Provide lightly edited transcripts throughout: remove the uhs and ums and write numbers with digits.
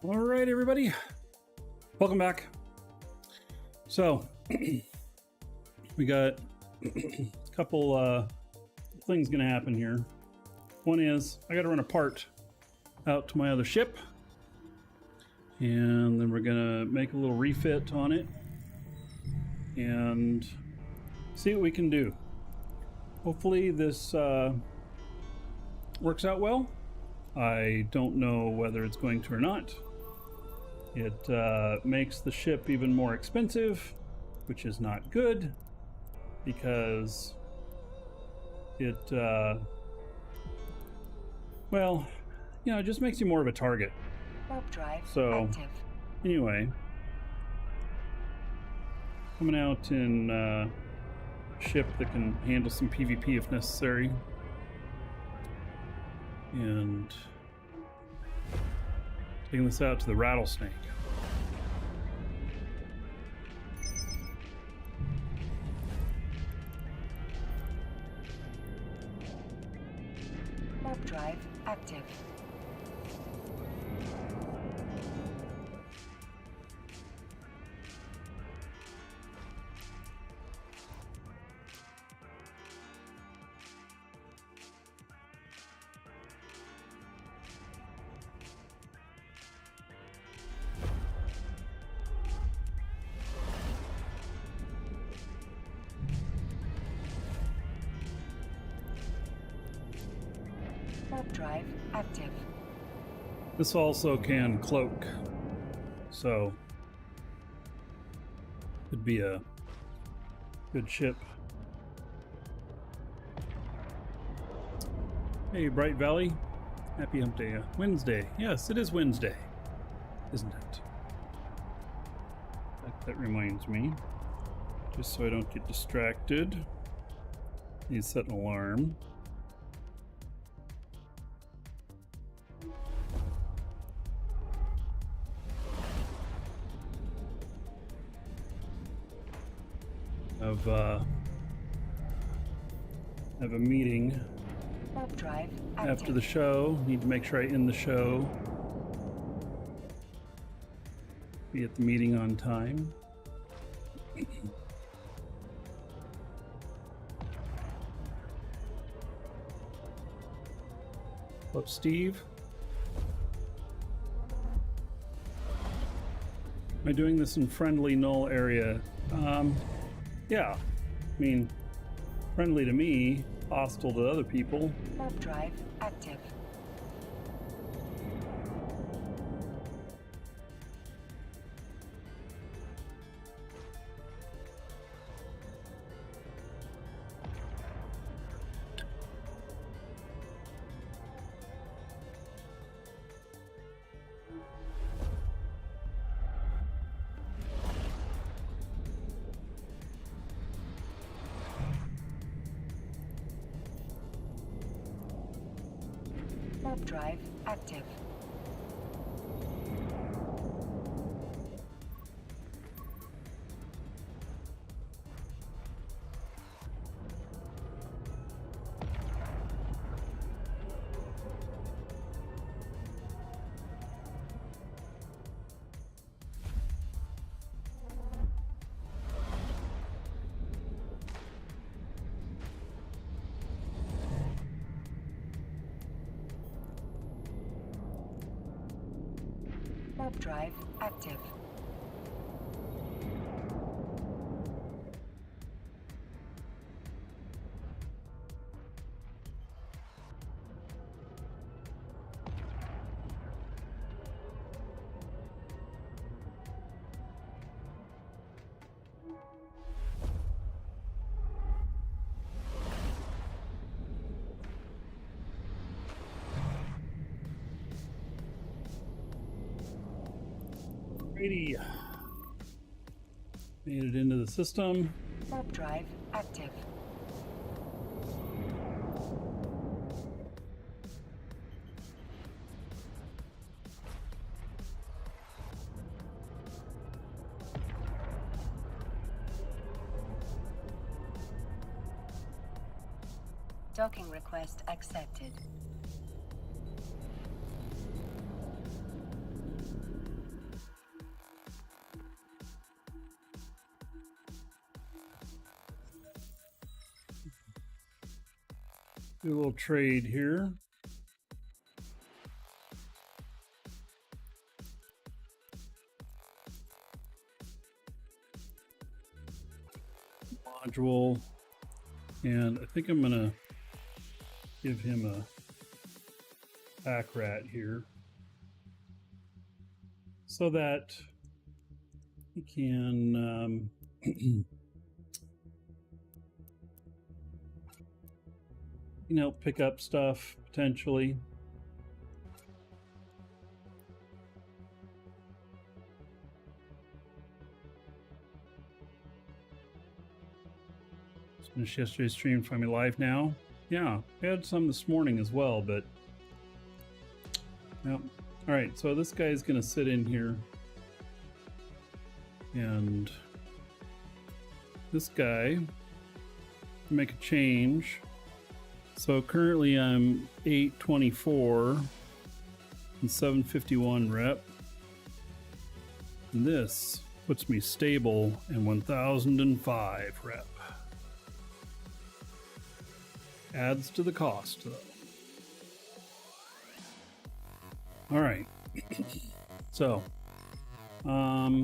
All right, everybody, welcome back. So we got a couple things gonna happen here. One is I gotta run a part out to my other ship, and then we're gonna make a little refit on it and see what we can do. Hopefully this works out well. I don't know whether it's going to or not. It makes the ship even more expensive, which is not good, because it, well, you know, it just makes you more of a target. Warp drive So, active. anyway, coming out in a ship that can handle some PvP if necessary. And taking this out to the Rattlesnake. Warp drive active. Warp drive active. This also can cloak, so could be a good ship. Hey, Bright Valley. Happy Hump Day. Wednesday. Yes, it is Wednesday, isn't it? That reminds me, just so I don't get distracted, need to set an alarm. Have a meeting Warp drive active. after the show. Need to make sure I end the show. Be at the meeting on time. What's up, Steve? Am I doing this in friendly null area? Yeah. I mean, friendly to me, hostile to other people. Warp drive active. Warp drive active. Warp drive active. Alrighty. Made it into the system. Warp drive active. Docking request accepted. Do a little trade here. Module, and I think I'm gonna give him a pack rat here so that he can you know, pick up stuff potentially. Finished yesterday's stream, find me live now. Yeah, I had some this morning as well, but yeah. All right, so this guy is going to sit in here, and this guy make a change. So currently I'm 824 and 751 rep, and this puts me stable in 1005 rep. Adds to the cost, though. All right. So, I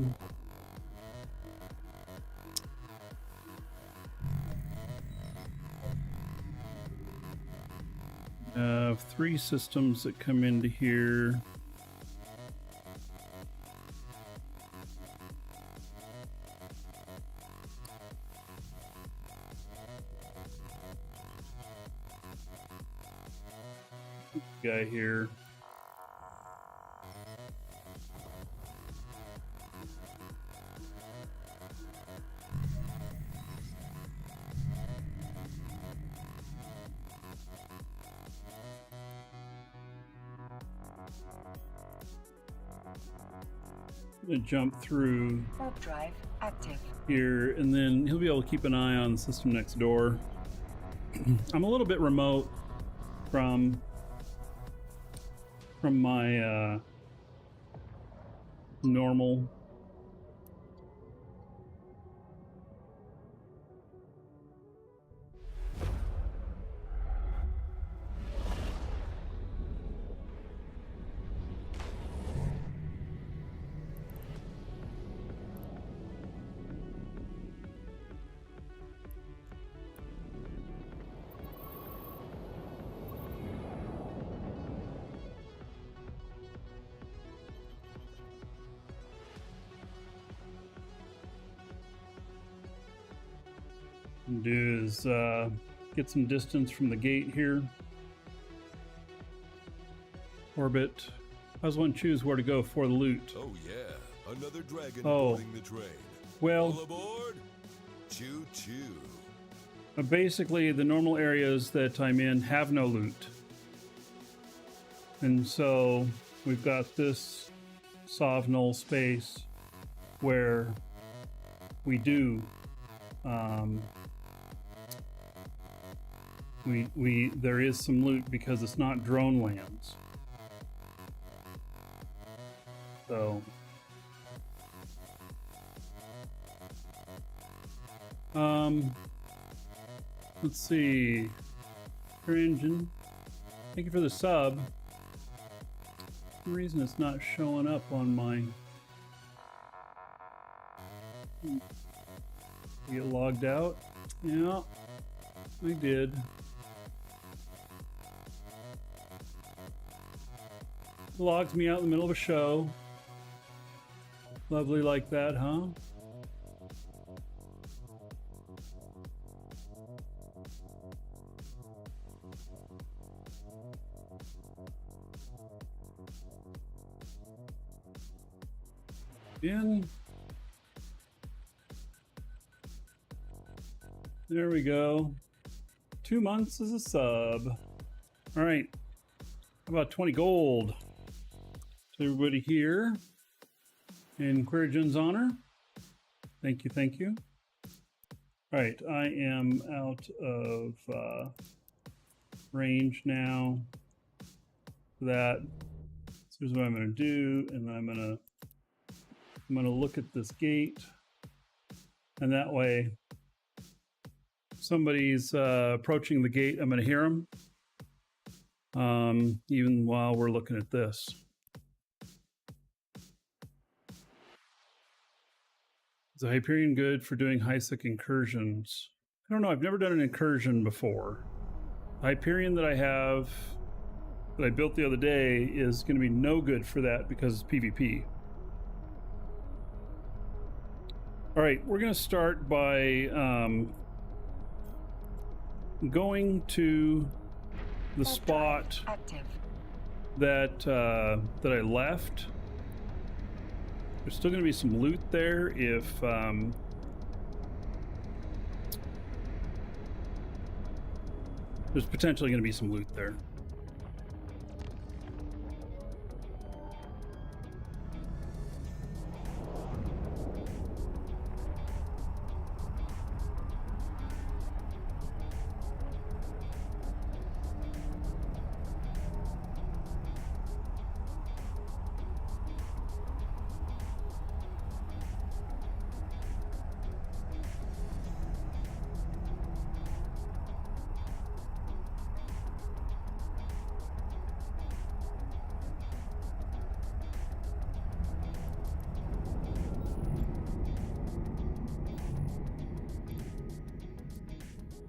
have 3 systems that come into here. Guy here. I'm gonna jump through Warp drive active. here, and then he'll be able to keep an eye on the system next door. I'm a little bit remote from my normal do is get some distance from the gate here. Orbit. I was one to choose where to go for the loot. Oh yeah, another dragon Oh. boarding the train. Well, All aboard? Choo choo. basically the normal areas that I'm in have no loot. And so we've got this Sovnol space where we do there is some loot because it's not drone lands. So let's see. ClearEngine, thank you for the sub. For some reason it's not showing up on my get logged out. Yeah, I did. Logs me out in the middle of a show. Lovely like that, huh? In. There we go. 2 months as a sub. All right. How about 20 gold to everybody here in ClearEngine's honor? Thank you, thank you. All right, I am out of range now. That. So here's what I'm going to do, and I'm going to look at this gate, and that way, if somebody's approaching the gate, I'm going to hear them, even while we're looking at this. Is the Hyperion good for doing high-sec incursions? I don't know. I've never done an incursion before. The Hyperion that I have, that I built the other day, is going to be no good for that because it's PvP. All right, we're going to start by going to the spot Active. that that I left. There's still going to be some loot there if there's potentially going to be some loot there.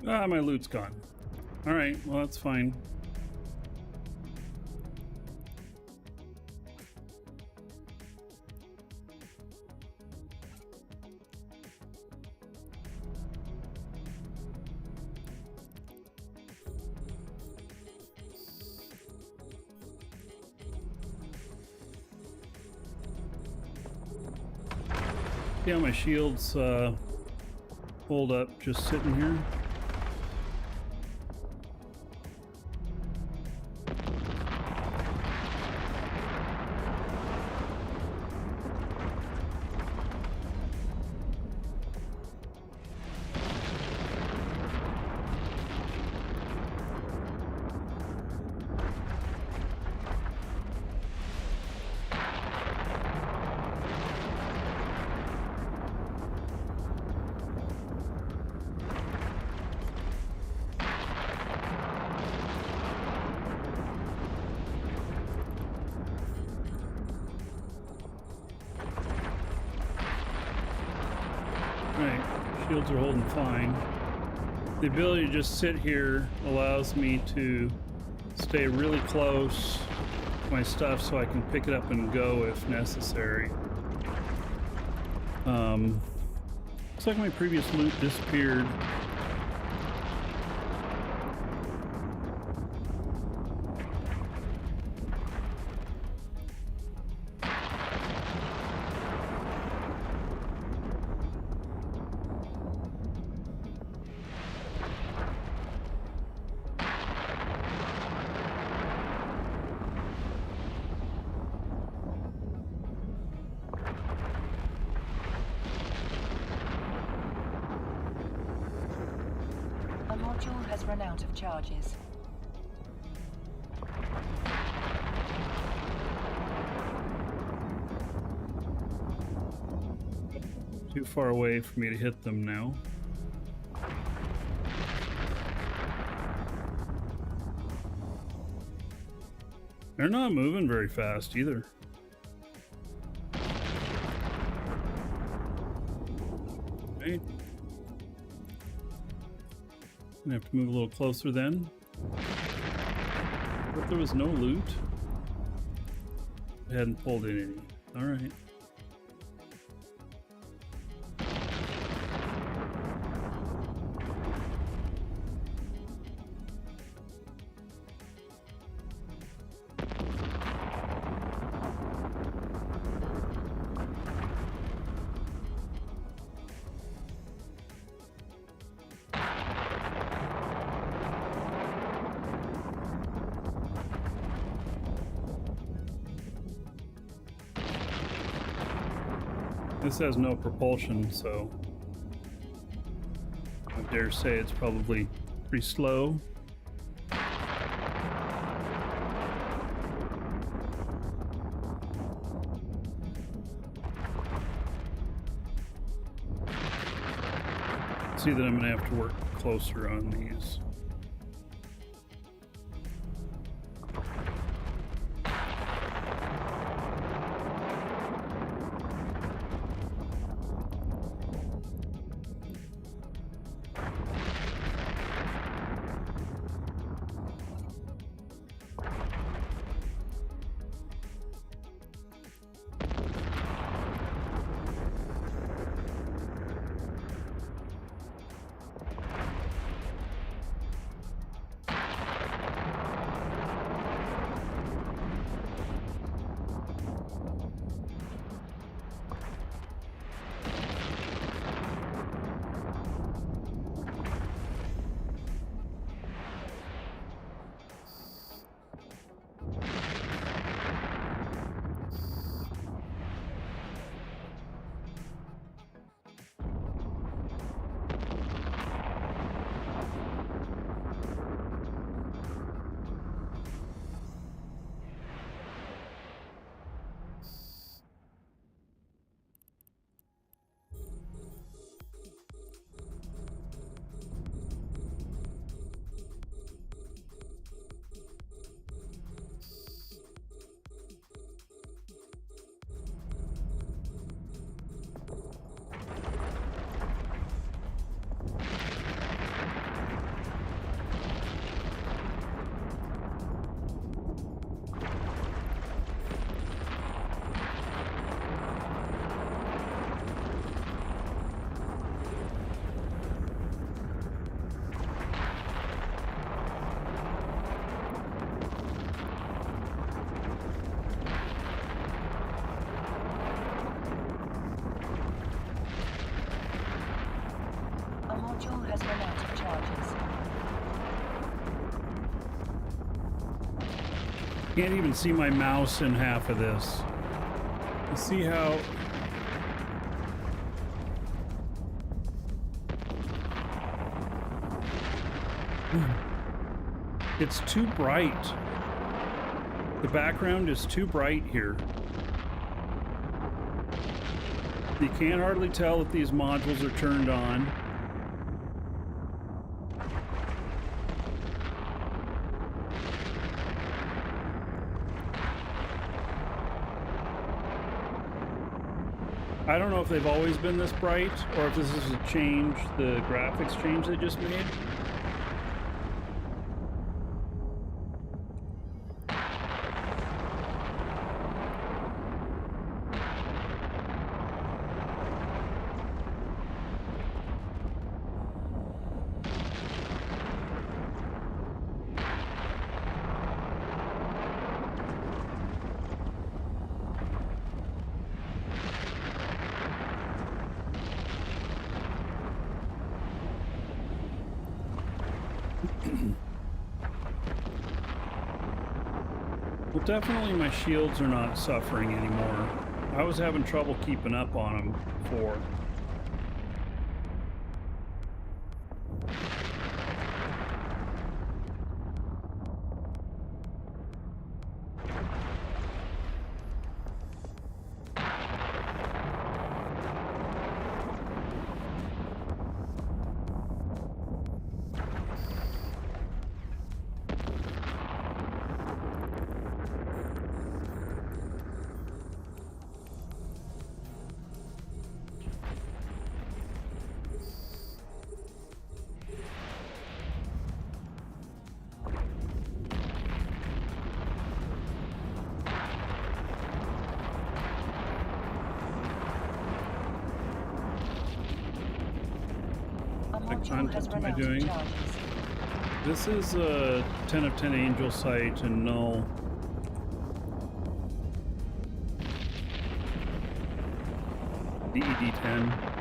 Ah, my loot's gone. All right, well, that's fine. Yeah, my shields hold up just sitting here. Shields are holding fine. The ability to just sit here allows me to stay really close to my stuff so I can pick it up and go if necessary. Looks like my previous loot disappeared. A module has run out of charges. Too far away for me to hit them now. They're not moving very fast either. Okay. Gonna have to move a little closer then. But there was no loot. I hadn't pulled in any. Alright. This has no propulsion, so I dare say it's probably pretty slow. See that I'm gonna have to work closer on these. A module has run out of charges. Can't even see my mouse in half of this. You see how... It's too bright. The background is too bright here. You can't hardly tell that these modules are turned on. I don't know if they've always been this bright, or if this is a change, the graphics change they just made. Well, definitely my shields are not suffering anymore. I was having trouble keeping up on them before. What content am I doing? This is a 10 of 10 angel site and null. DED 10.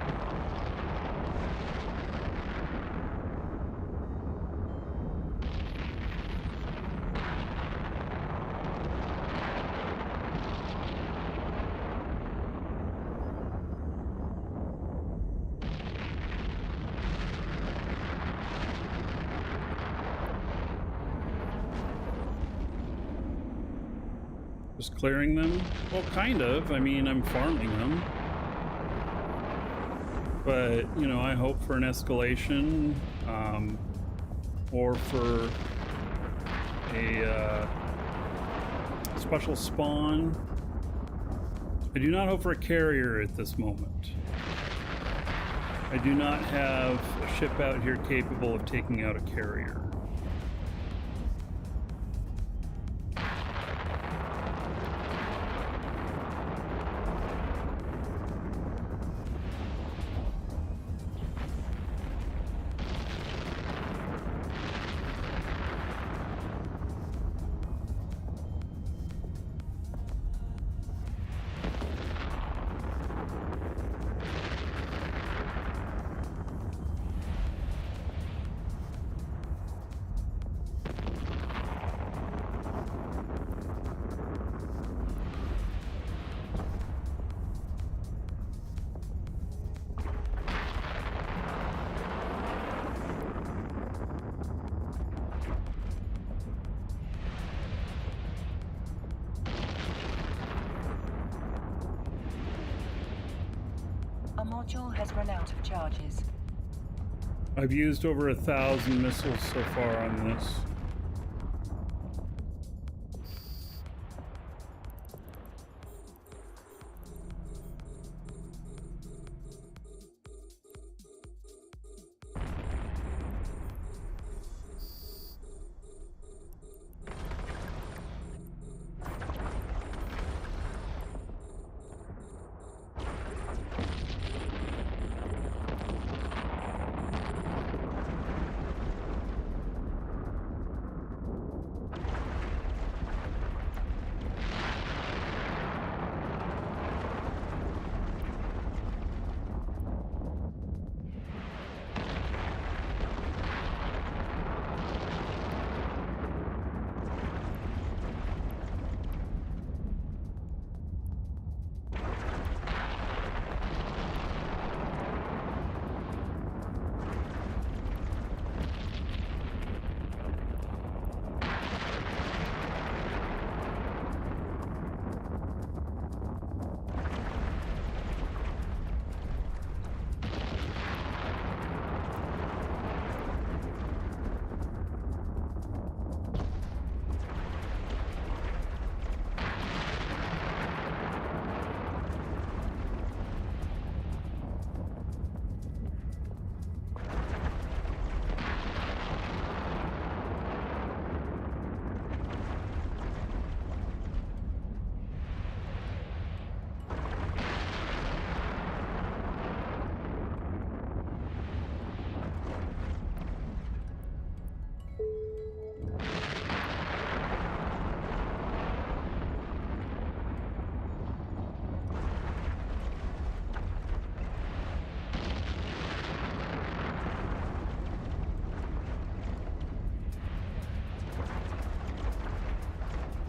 Just clearing them? Well, kind of. I mean, I'm farming them. But, you know, I hope for an escalation, or for a special spawn. I do not hope for a carrier at this moment. I do not have a ship out here capable of taking out a carrier. module has run out of charges. I've used over 1,000 missiles so far on this.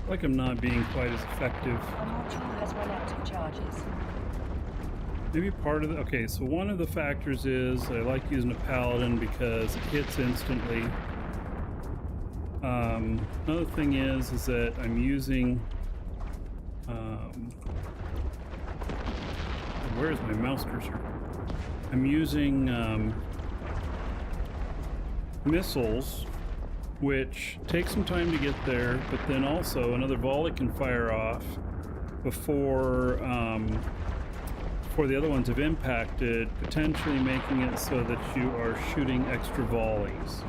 Like I'm not being quite as effective. A module has run out of charges. Maybe part of the... Okay, so one of the factors is I like using a paladin because it hits instantly. Another thing is that I'm using... where is my mouse cursor? I'm using missiles, which take some time to get there, but then also another volley can fire off before the other ones have impacted, potentially making it so that you are shooting extra volleys.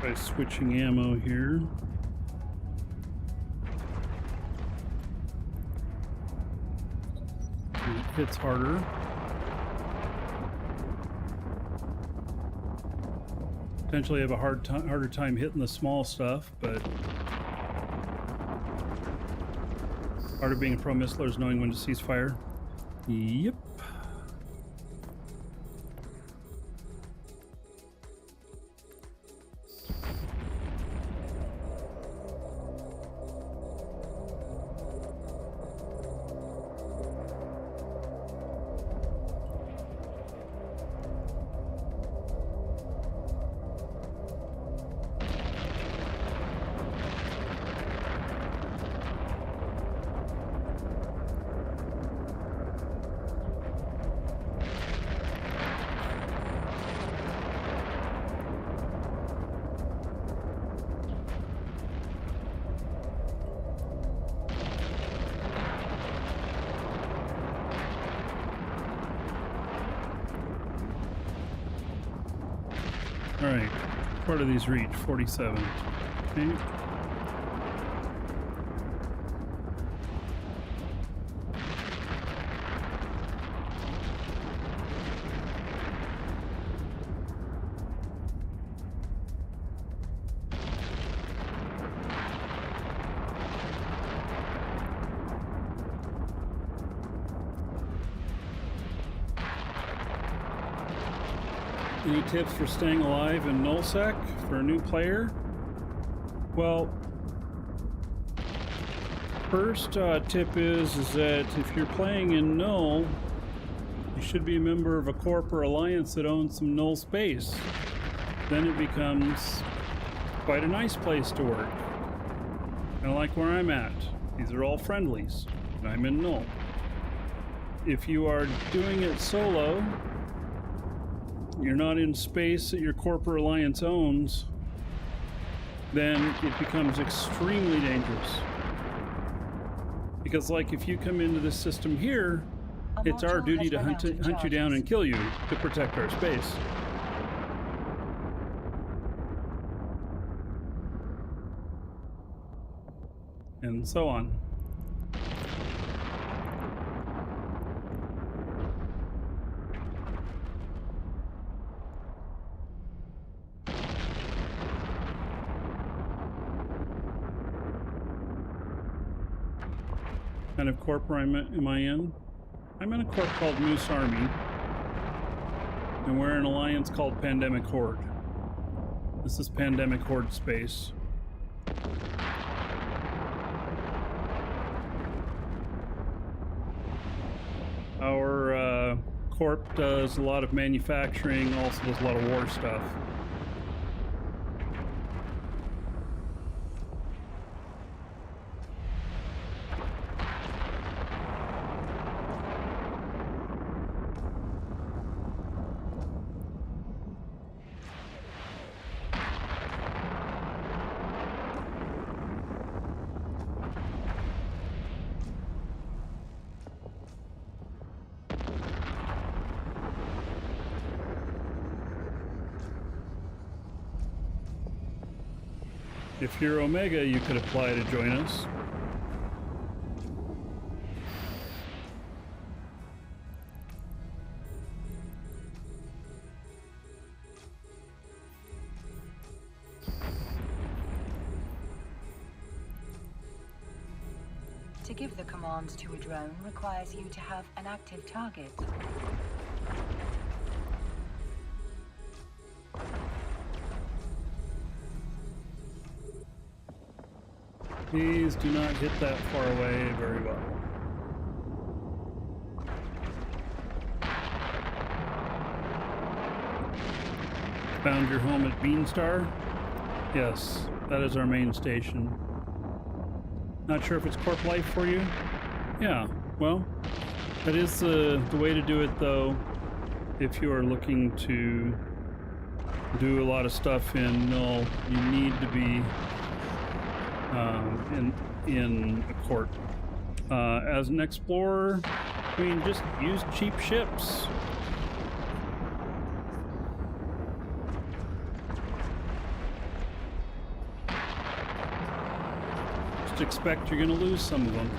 By switching ammo here. It hits harder. Potentially have a harder time hitting the small stuff, but part of being a pro missiler is knowing when to cease fire. Yep. Alright. Part of these reach, 47. Okay. Any tips for staying alive in null-sec for a new player? Well, first tip is that if you're playing in null, you should be a member of a corp or alliance that owns some null space. Then it becomes quite a nice place to work. Kind of like where I'm at. These are all friendlies, and I'm in null. If you are doing it solo, you're not in space that your corporate alliance owns, then it becomes extremely dangerous. Because like if you come into this system here, it's our duty to hunt you down and kill you to protect our space. And so on. Kind of corp am I in? I'm in a corp called Moose Army, and we're in an alliance called Pandemic Horde. This is Pandemic Horde space. Our corp does a lot of manufacturing, also does a lot of war stuff. If you're Omega, you could apply to join us. To give the command to a drone requires you to have an active target. Please do not hit that far away very well. Found your home at Beanstar? Yes, that is our main station. Not sure if it's corp life for you? Yeah, well, that is the way to do it though, if you are looking to do a lot of stuff in null. You need to be in a corp. As an explorer, I mean, just use cheap ships. Just expect you're going to lose some of them.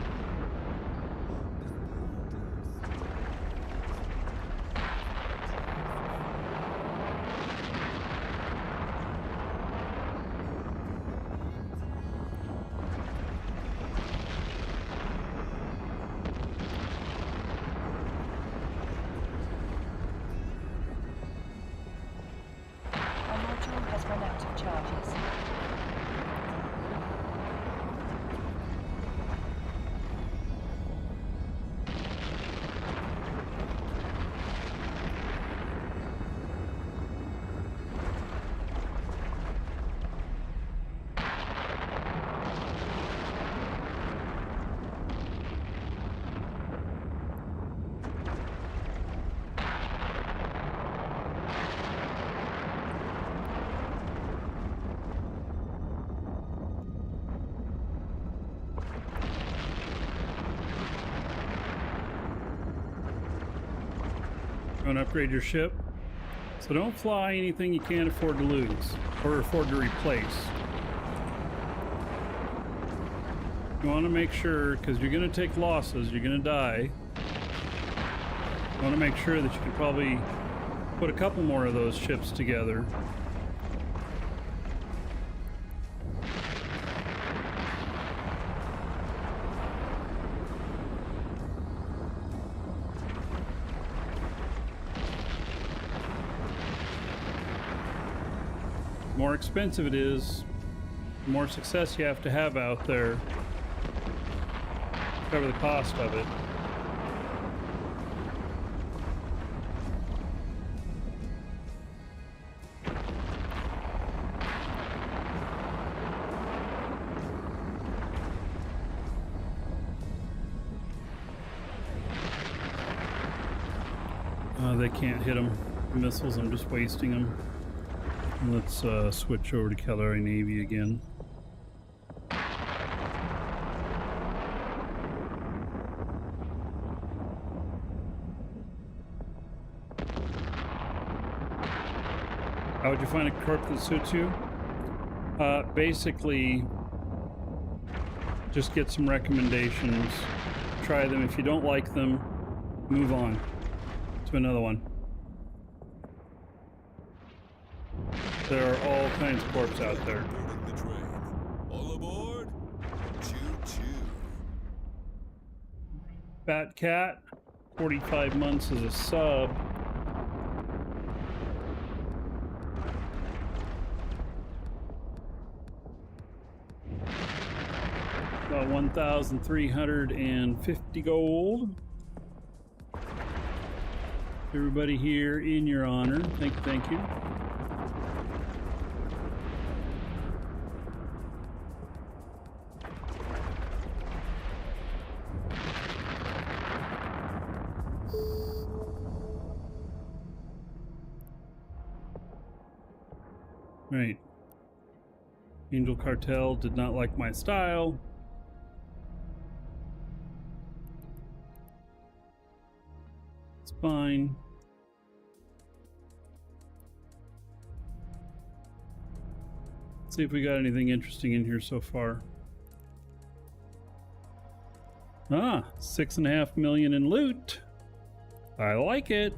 Want to upgrade your ship? So don't fly anything you can't afford to lose or afford to replace. You want to make sure, because you're going to take losses, you're going to die. You want to make sure that you can probably put a couple more of those ships together. The more expensive it is, the more success you have to have out there to cover the cost of it. They can't hit them. The missiles, I'm just wasting them. Let's switch over to Cavalry Navy again. How would you find a corp that suits you? Basically, just get some recommendations, try them. If you don't like them, move on to another one. There are all kinds of corps out there. Boarding the train. All aboard. Choo-choo. Fat Cat, 45 months as a sub. About 1,350 gold. Everybody here in your honor. Thank you. Right. Angel Cartel did not like my style. It's fine. Let's see if we got anything interesting in here so far. 6.5 million in loot. I like it.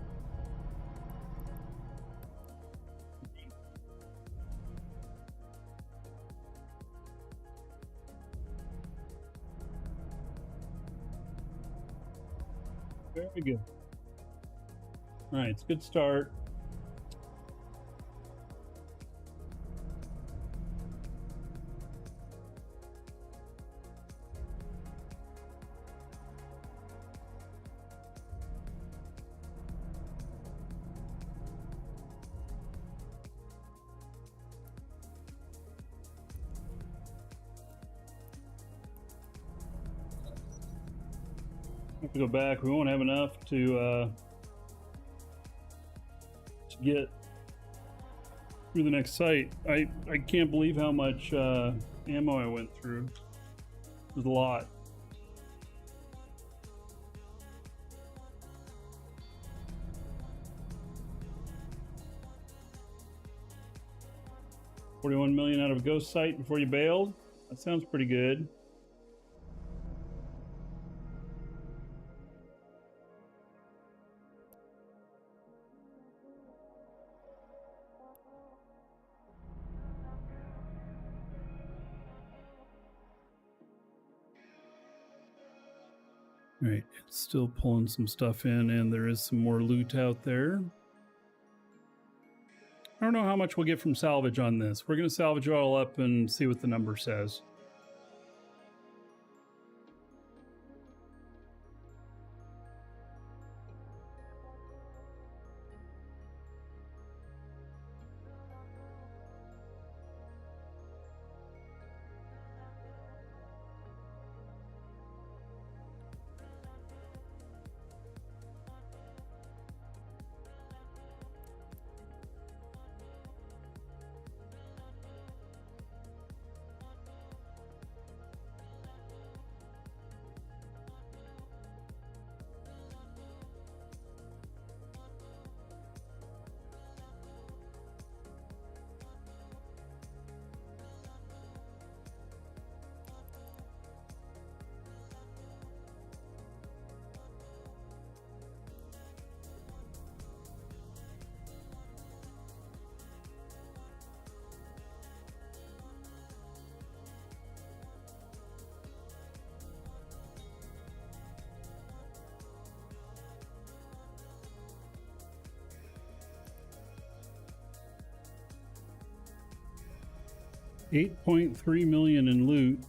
Very good. All right, it's a good start. Have to go back. We won't have enough to get through the next site. I can't believe how much ammo I went through. It was a lot. $41 million out of a ghost site before you bailed. That sounds pretty good. Right, it's still pulling some stuff in, and there is some more loot out there. I don't know how much we'll get from salvage on this. We're going to salvage it all up and see what the number says. 8.3 million in loot.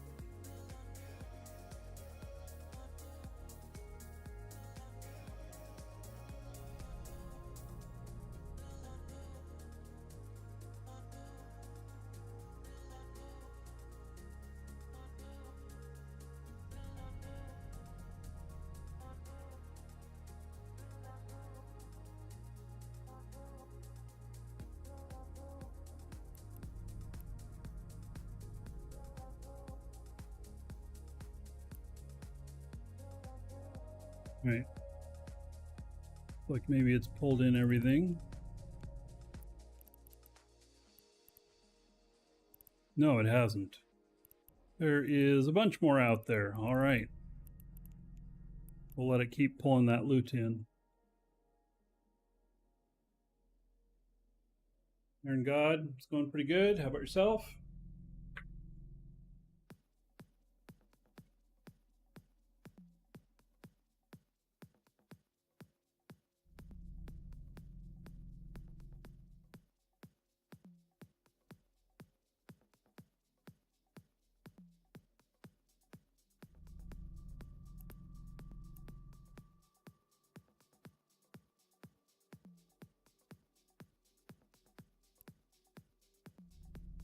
Right. Like maybe it's pulled in everything. No, it hasn't. There is a bunch more out there. All right. We'll let it keep pulling that loot in. Aaron God, it's going pretty good. How about yourself?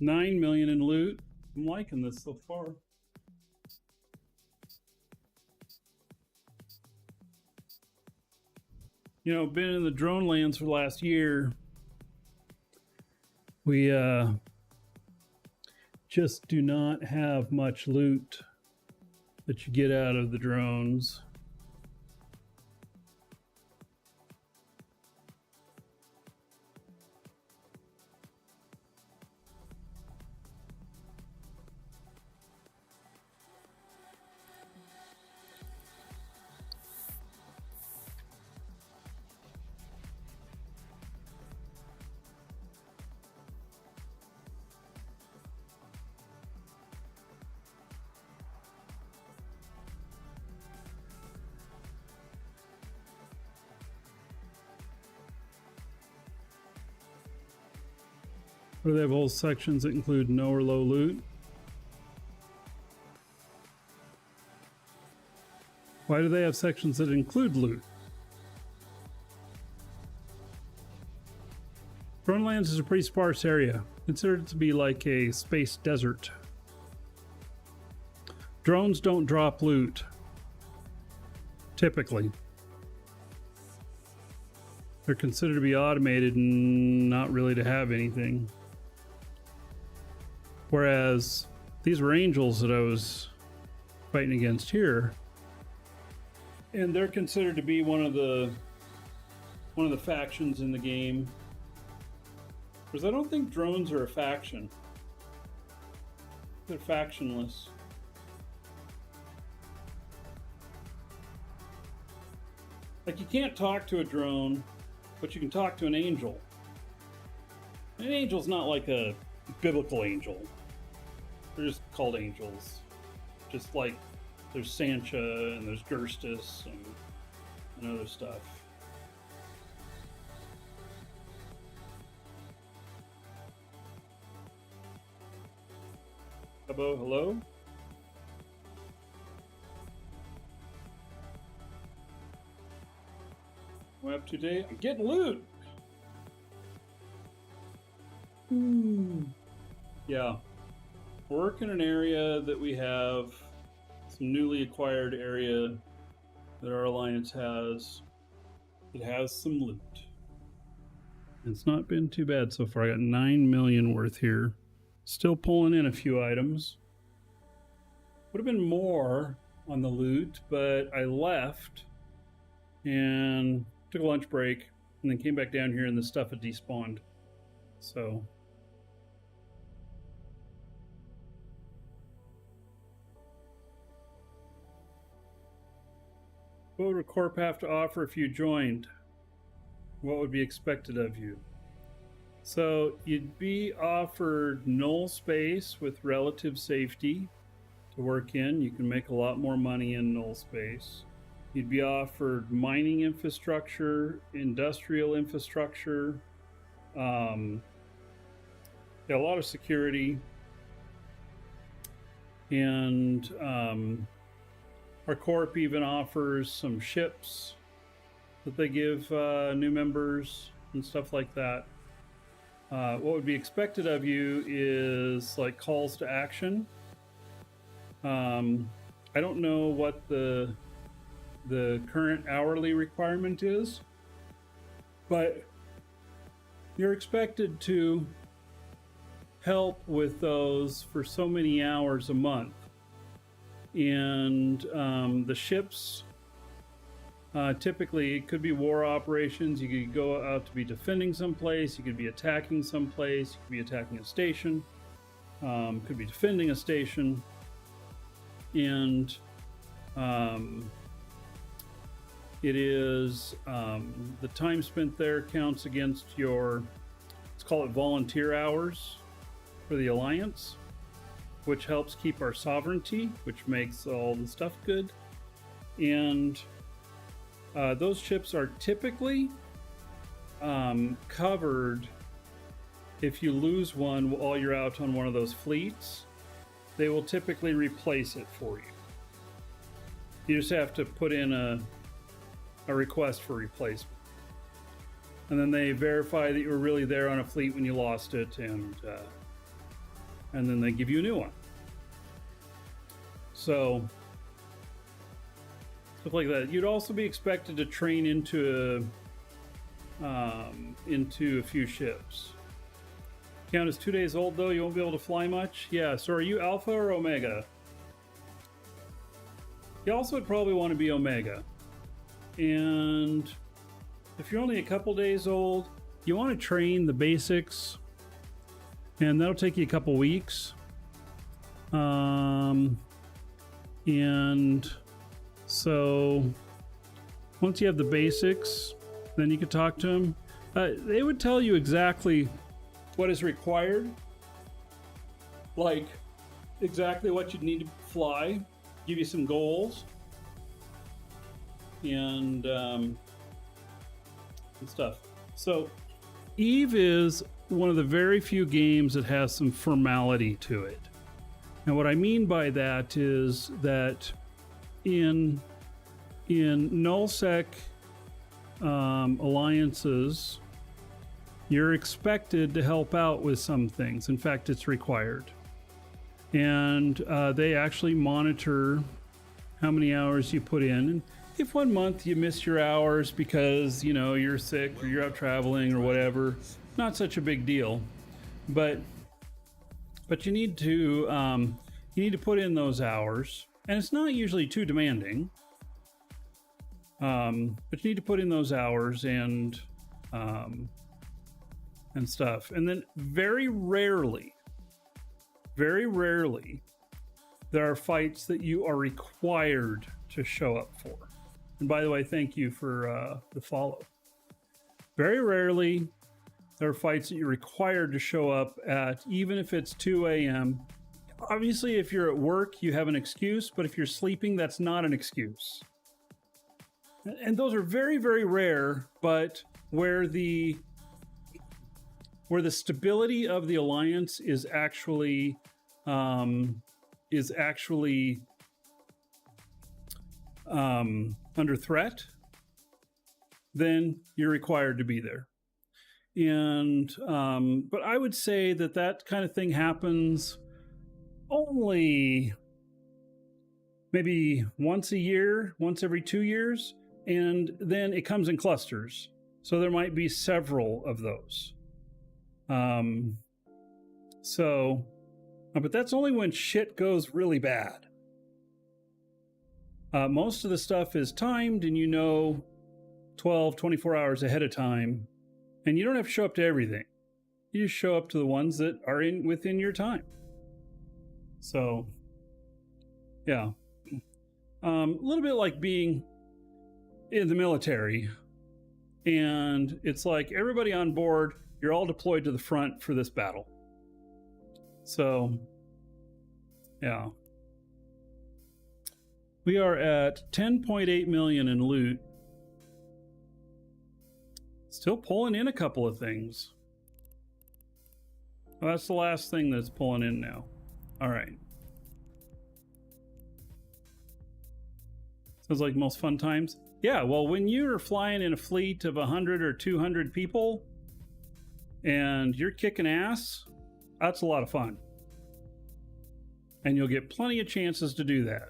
$9 million in loot. I'm liking this so far. You know, been in the drone lands for the last year. We just do not have much loot that you get out of the drones. Or they have whole sections that include no or low loot. Why do they have sections that include loot? Drone lands is a pretty sparse area, considered to be like a space desert. Drones don't drop loot, typically. They're considered to be automated and not really to have anything. Whereas these were angels that I was fighting against here, and they're considered to be one of the factions in the game. Because I don't think drones are a faction. They're factionless. Like, you can't talk to a drone, but you can talk to an angel. An angel's not like a biblical angel. They're just called angels. Just like there's Sancha and there's Gerstus and other stuff. Hello, hello. What up today? I'm getting loot. Yeah. Work in an area that we have some newly acquired area that our alliance has. It has some loot. It's not been too bad so far. I got 9 million worth here. Still pulling in a few items. Would have been more on the loot, but I left and took a lunch break and then came back down here and the stuff had despawned. So what would a corp have to offer if you joined? What would be expected of you? So you'd be offered null space with relative safety to work in. You can make a lot more money in null space. You'd be offered mining infrastructure, industrial infrastructure, a lot of security, And our corp even offers some ships that they give new members and stuff like that. What would be expected of you is like calls to action. I don't know what the current hourly requirement is, but you're expected to help with those for so many hours a month. And the ships, typically it could be war operations. You could go out to be defending someplace, you could be attacking someplace, you could be attacking a station, could be defending a station. And it is the time spent there counts against your, let's call it volunteer hours for the Alliance, which helps keep our sovereignty, which makes all the stuff good. And those ships are typically covered if you lose one while you're out on one of those fleets. They will typically replace it for you. You just have to put in a request for replacement. And then they verify that you were really there on a fleet when you lost it, and then they give you a new one. So, stuff like that. You'd also be expected to train into a few ships. Count is 2 days old though, you won't be able to fly much. Yeah, so are you Alpha or Omega? You also would probably want to be Omega. And if you're only a couple days old, you want to train the basics, and that'll take you a couple weeks. And so once you have the basics, then you can talk to them. They would tell you exactly what is required, like exactly what you'd need to fly, give you some goals, and stuff. So Eve is one of the very few games that has some formality to it. And what I mean by that is that in null-sec alliances, you're expected to help out with some things. In fact, it's required. And they actually monitor how many hours you put in. And if 1 month you miss your hours because, you know, you're sick or you're out traveling or whatever, not such a big deal. But you need to put in those hours, and it's not usually too demanding. But you need to put in those hours and stuff. And then very rarely, there are fights that you are required to show up for. And by the way, thank you for the follow. Very rarely, there are fights that you're required to show up at, even if it's 2 a.m. Obviously, if you're at work, you have an excuse, but if you're sleeping, that's not an excuse. And those are very, very rare, but where the stability of the Alliance is actually under threat, then you're required to be there. And but I would say that kind of thing happens only maybe once a year, once every 2 years, and then it comes in clusters. So there might be several of those. But that's only when shit goes really bad. Most of the stuff is timed, and 12, 24 hours ahead of time, and you don't have to show up to everything. You just show up to the ones that are within your time. So, yeah. A little bit like being in the military, and it's like everybody on board, you're all deployed to the front for this battle. So, yeah. We are at 10.8 million in loot. Still pulling in a couple of things. Well, that's the last thing that's pulling in now. All right. Sounds like most fun times. Yeah, well, when you're flying in a fleet of 100 or 200 people and you're kicking ass, that's a lot of fun. And you'll get plenty of chances to do that.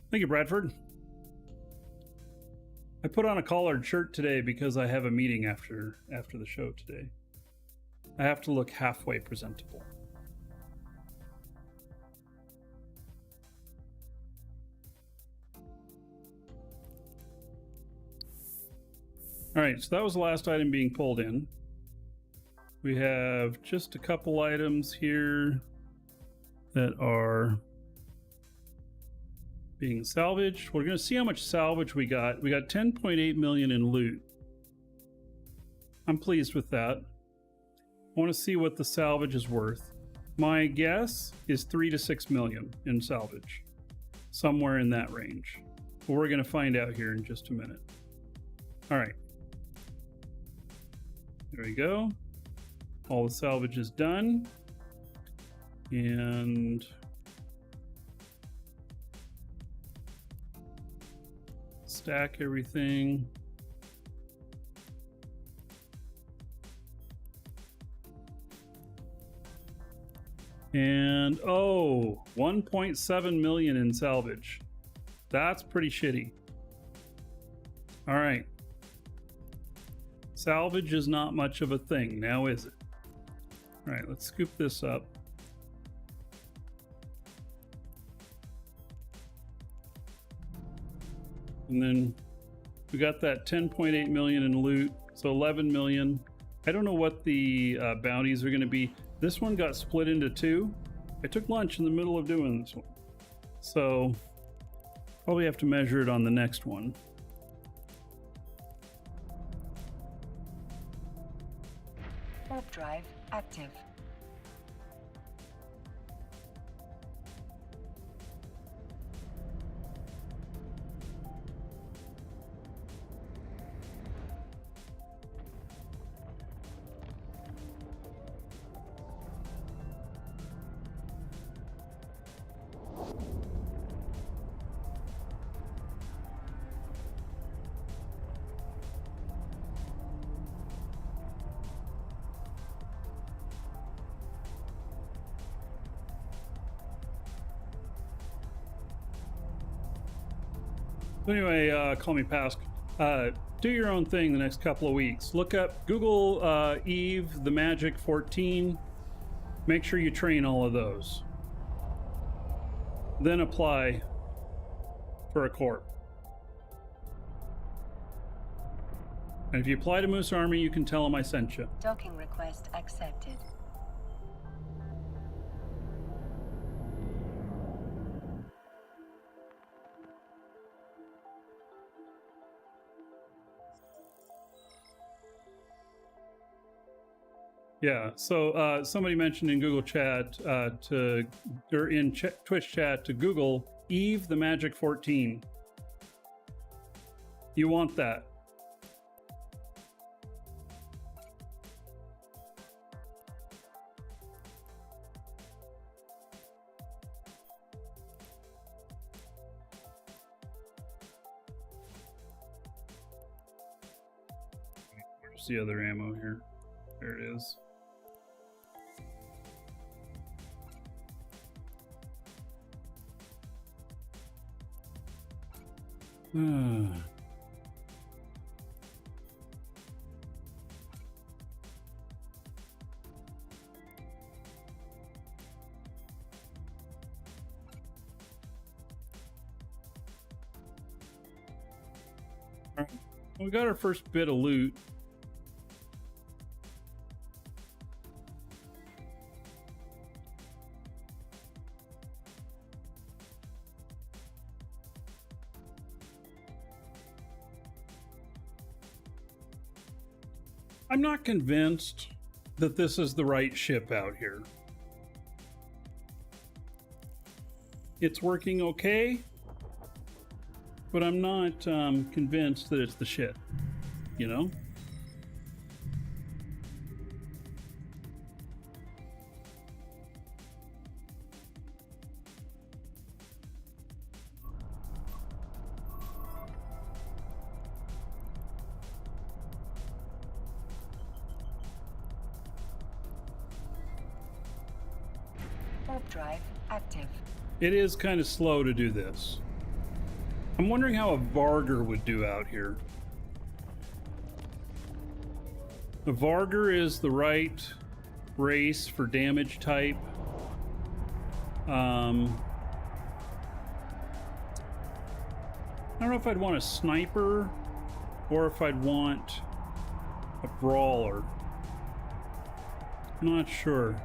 Thank you, Bradford. I put on a collared shirt today because I have a meeting after the show today. I have to look halfway presentable. All right, so that was the last item being pulled in. We have just a couple items here that are being salvaged. We're going to see how much salvage we got. We got 10.8 million in loot. I'm pleased with that. I want to see what the salvage is worth. My guess is 3 to 6 million in salvage. Somewhere in that range. But we're going to find out here in just a minute. All right. There we go. All the salvage is done. And stack everything. And 1.7 million in salvage. That's pretty shitty. All right. Salvage is not much of a thing, now is it? All right, let's scoop this up. And then we got that 10.8 million in loot, so 11 million. I don't know what the bounties are going to be. This one got split into two. I took lunch in the middle of doing this one. So probably have to measure it on the next one. Warp drive active. So anyway, call me Pask. Do your own thing the next couple of weeks. Look up Google Eve, the Magic 14. Make sure you train all of those. Then apply for a corp. And if you apply to Moose Army, you can tell them I sent you. Docking request accepted. Yeah, so somebody mentioned in Google chat or in Twitch chat to Google Eve the Magic 14. You want that. Where's the other ammo here? There it is. We got our first bit of loot. I'm not convinced that this is the right ship out here. It's working okay, but I'm not convinced that it's the shit, you know? drive active. It is kind of slow to do this. I'm wondering how a Vargur would do out here. A Vargur is the right race for damage type. I don't know if I'd want a sniper or if I'd want a brawler. I'm not sure.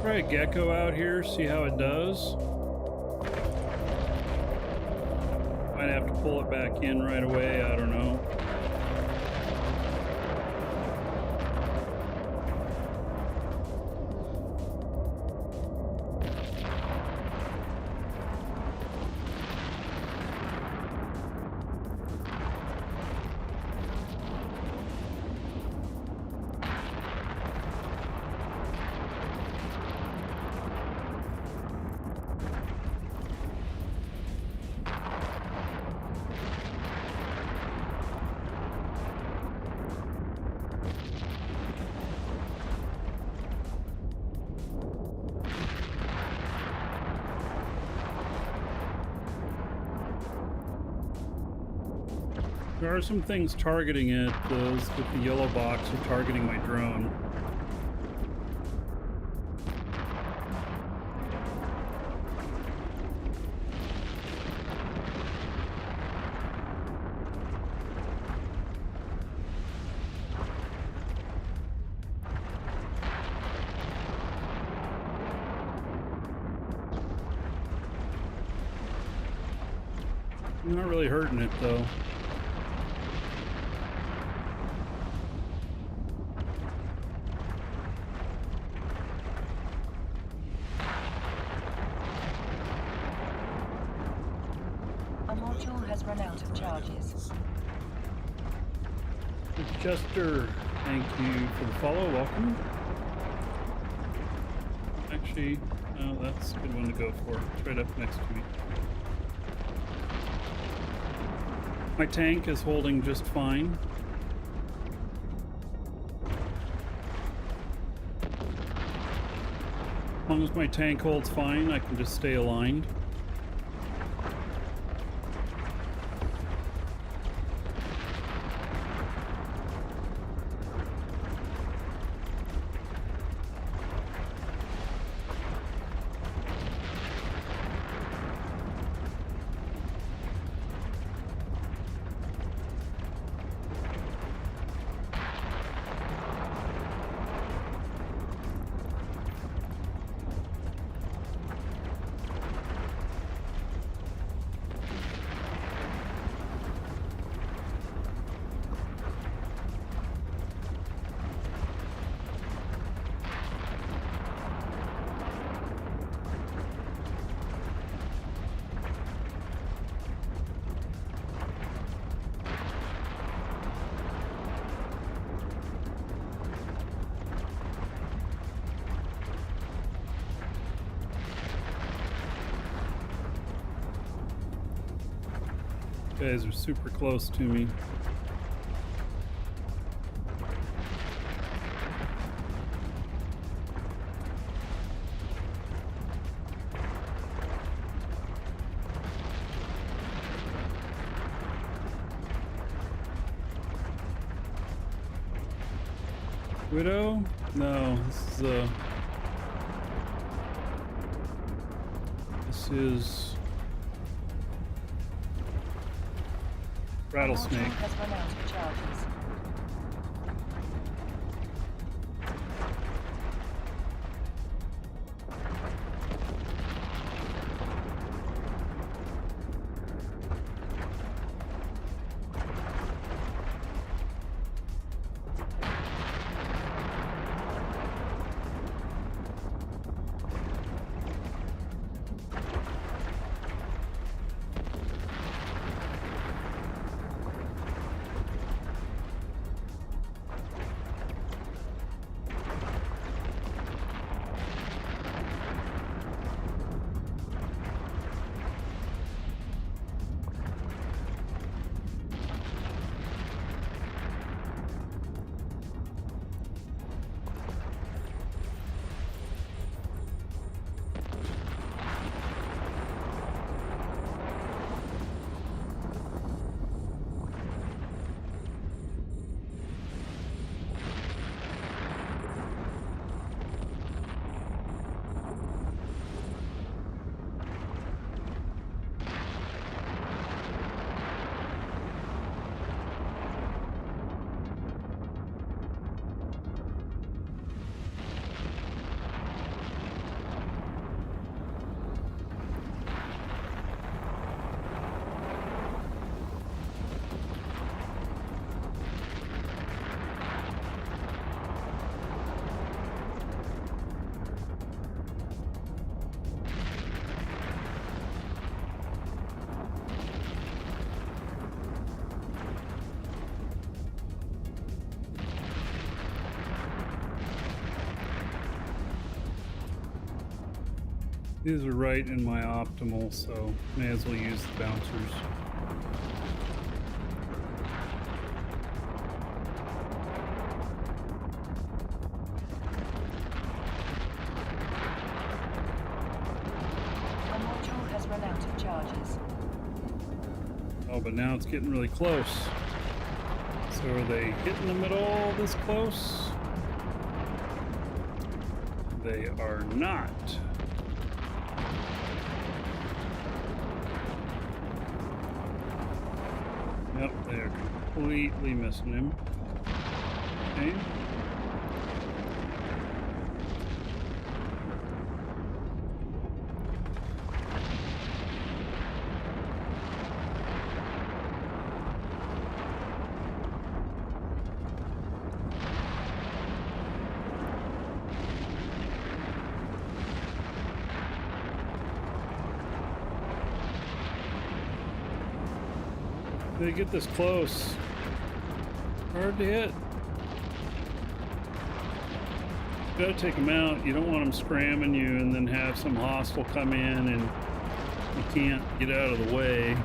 Try a gecko out here, see how it does. Might have to pull it back in right away, I don't know. There are some things targeting it. Those with the yellow box are targeting my drone. I'm not really hurting it though. Run out of charges. Chester, thank you for the follow. Welcome. Actually, no, that's a good one to go for. It's right up next to me. My tank is holding just fine. As long as my tank holds fine, I can just stay aligned. Guys are super close to me. Widow? No, this is Rattlesnake. Has run out of charges. These are right in my optimal, so may as well use the bouncers. A module has run out of charges. Oh, but now it's getting really close. So are they hitting them at all this close? They are not. Yep, they're completely missing him. Okay. They get this close. Hard to hit. You gotta take them out. You don't want them scramming you and then have some hostile come in and you can't get out of the way.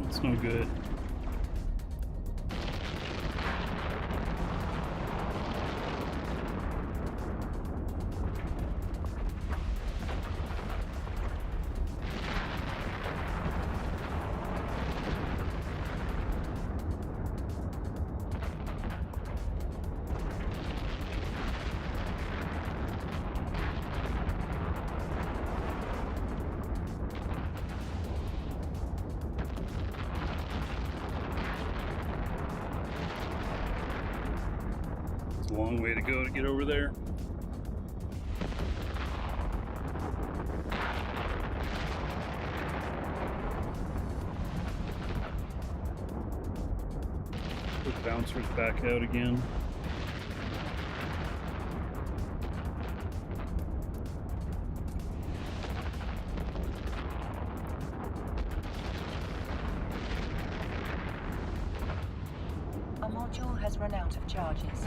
It's no good. It's a long way to go to get over there. Put the bouncers back out again. A module has run out of charges.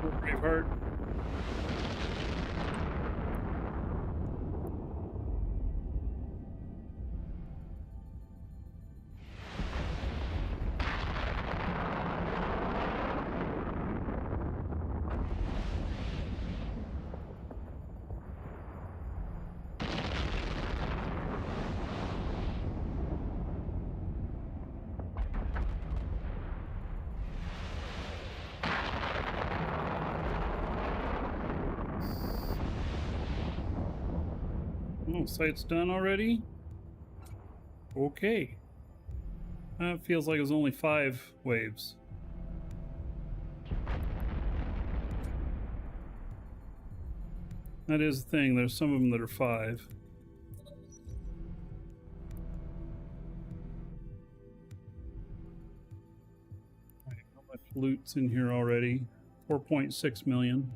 Braveheart. Oh, site's done already? Okay. That feels like it was only 5 waves. That is the thing, there's some of them that are 5. Alright, how much loot's in here already? 4.6 million.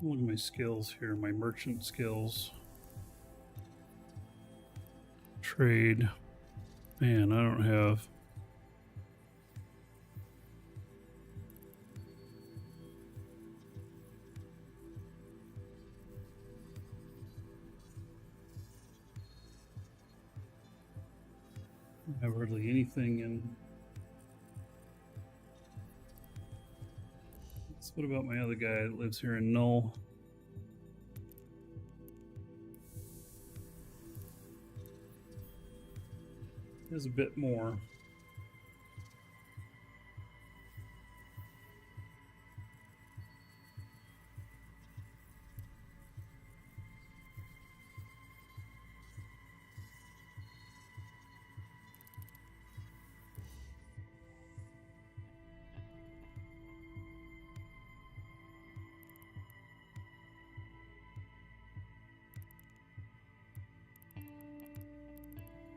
Look at my skills here, my merchant skills. Trade. Man, I don't have. don't have hardly anything in. So what about my other guy that lives here in Null? There's a bit more.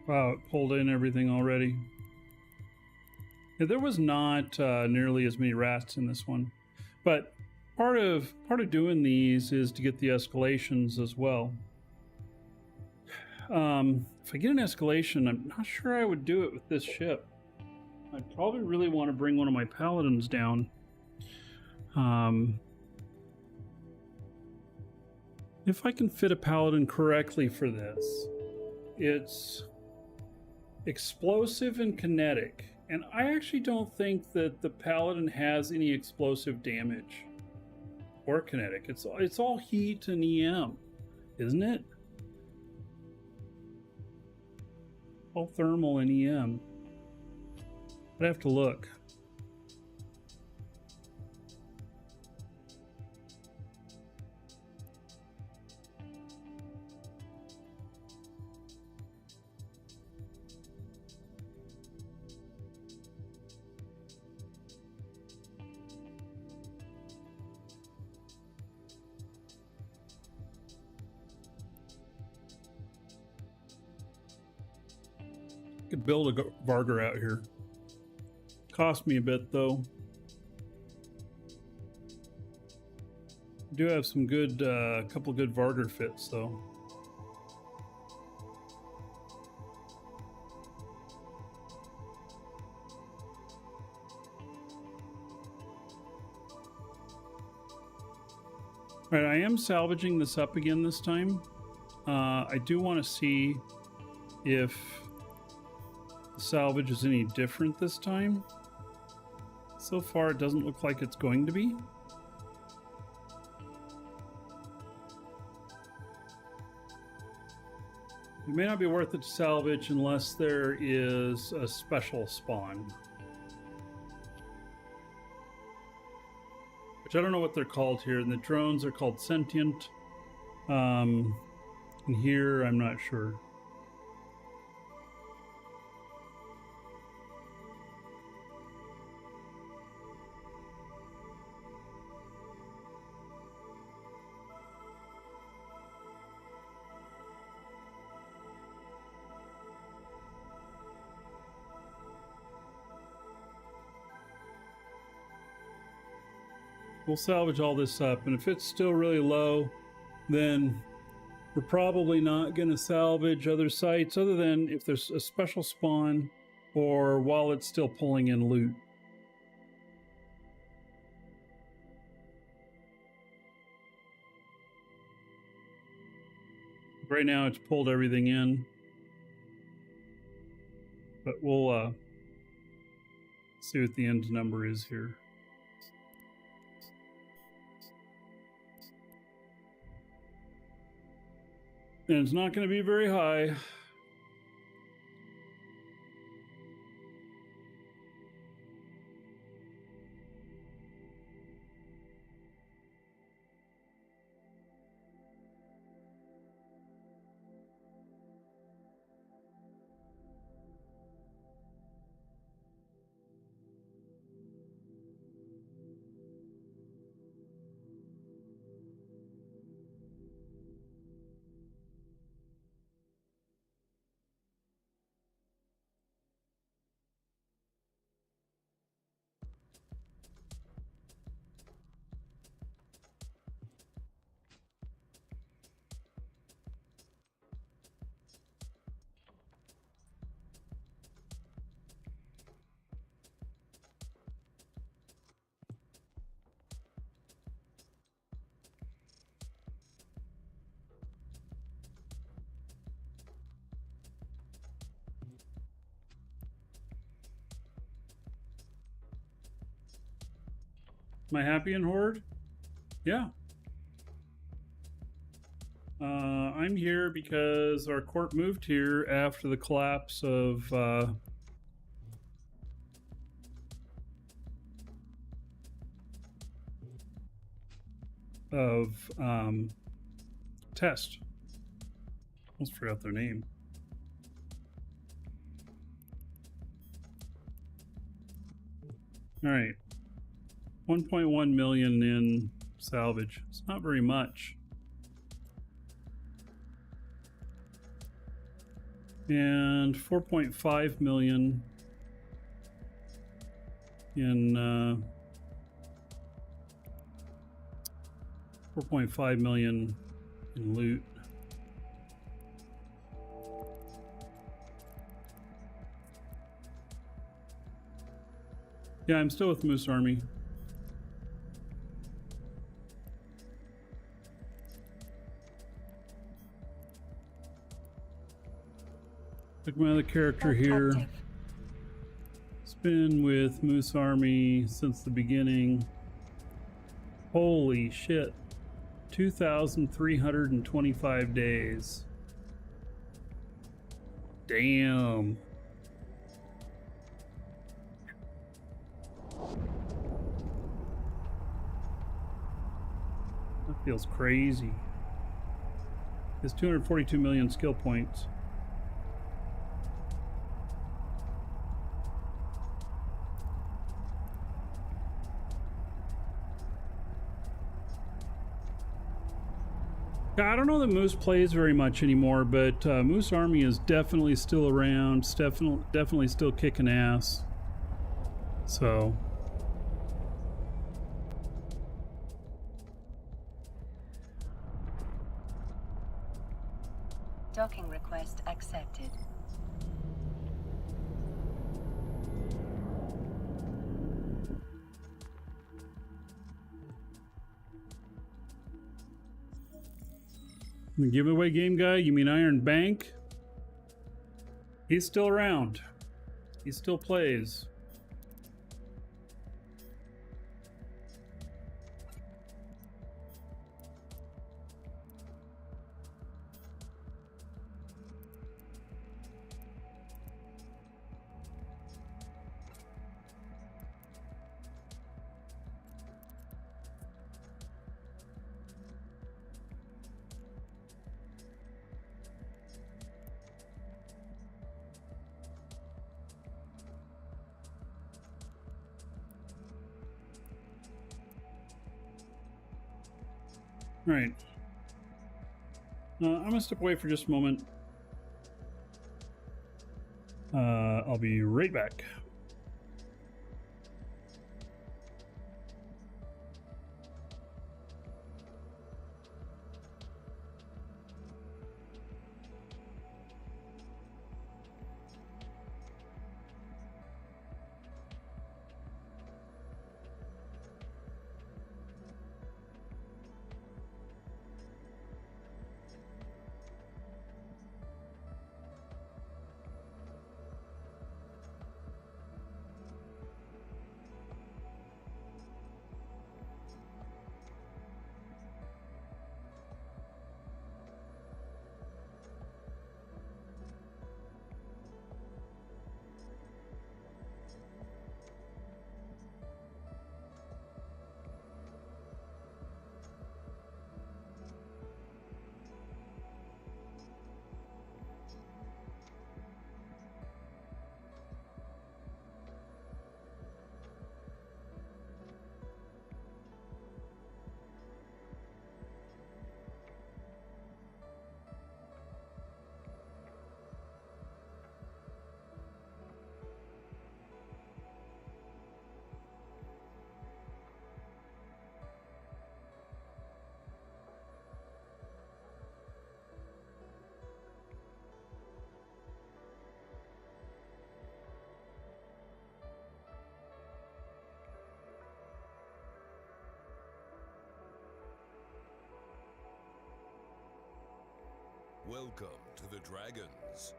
Wow, it pulled in everything already. Yeah, there was not nearly as many rats in this one, but part of doing these is to get the escalations as well. If I get an escalation, I'm not sure I would do it with this ship. I'd probably really want to bring one of my paladins down. If I can fit a paladin correctly for this, it's explosive and kinetic. And I actually don't think that the paladin has any explosive damage or kinetic. It's all heat and EM, isn't it? All thermal and EM. I'd have to look. Could build a Vargar out here. Cost me a bit though. Do have some good, couple good Vargar fits though. All right, I am salvaging this up again this time. I do want to see if the salvage is any different this time. So far, it doesn't look like it's going to be. It may not be worth it to salvage unless there is a special spawn. Which I don't know what they're called here. And the drones are called sentient. And here, I'm not sure. We'll salvage all this up, and if it's still really low, then we're probably not going to salvage other sites other than if there's a special spawn or while it's still pulling in loot. Right now it's pulled everything in, but we'll see what the end number is here. And it's not going to be very high. Am I happy in Horde? Yeah. I'm here because our corp moved here after the collapse of Test. Almost forgot their name. All right. 1.1 million in salvage. It's not very much. And 4.5 million in 4.5 million in loot. Yeah, I'm still with Moose Army. Look at my other character here. Active. It's been with Moose Army since the beginning. Holy shit. 2,325 days. Damn. That feels crazy. It's 242 million skill points. I don't know that Moose plays very much anymore, but Moose Army is definitely still around. It's definitely still kicking ass. So. Docking request accepted. The giveaway game guy, you mean Iron Bank? He's still around. He still plays. All right. I'm gonna step away for just a moment. I'll be right back. Welcome to the Dragons.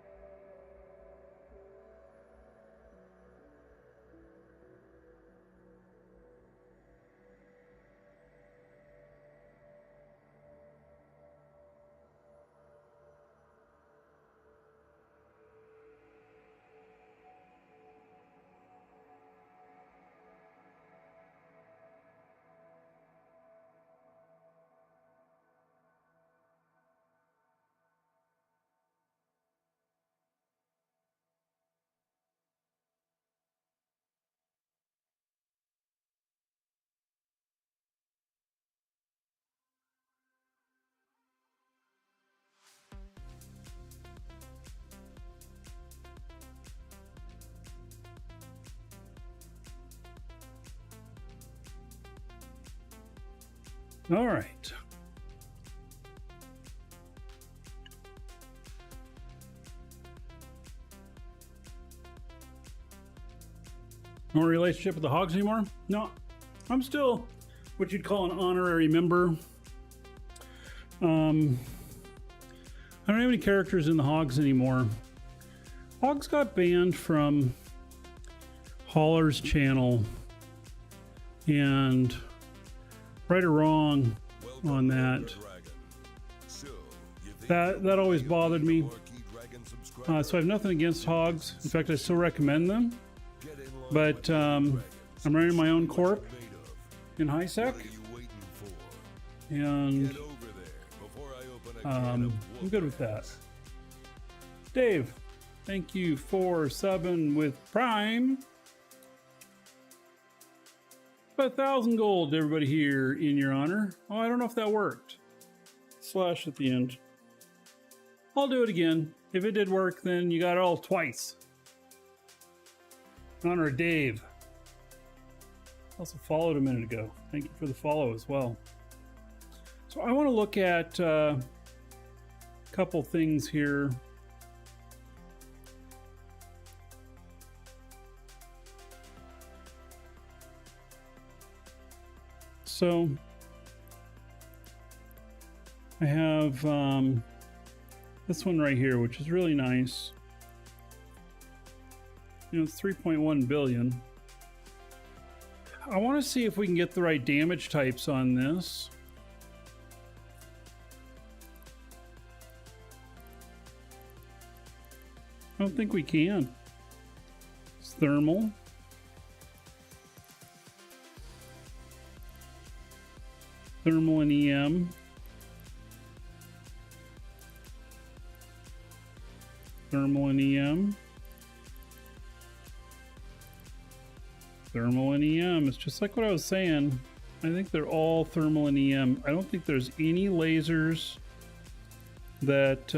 All right. No relationship with the hogs anymore? No, I'm still what you'd call an honorary member. I don't have any characters in the hogs anymore. Hogs got banned from Hauler's channel, and right or wrong on that, that always bothered me. So I have nothing against hogs. In fact, I still recommend them. But I'm running my own corp in high sec, and I'm good with that. Dave, thank you for subbing with Prime. 1,000 gold to everybody here in your honor. Oh, I don't know if that worked. Slash at the end. I'll do it again. If it did work, then you got it all twice. In honor of Dave. Also followed a minute ago. Thank you for the follow as well. So I want to look at a couple things here. So I have this one right here, which is really nice. You know, it's 3.1 billion. I want to see if we can get the right damage types on this. I don't think we can. It's thermal. Thermal and EM. Thermal and EM. Thermal and EM. It's just like what I was saying. I think they're all thermal and EM. I don't think there's any lasers that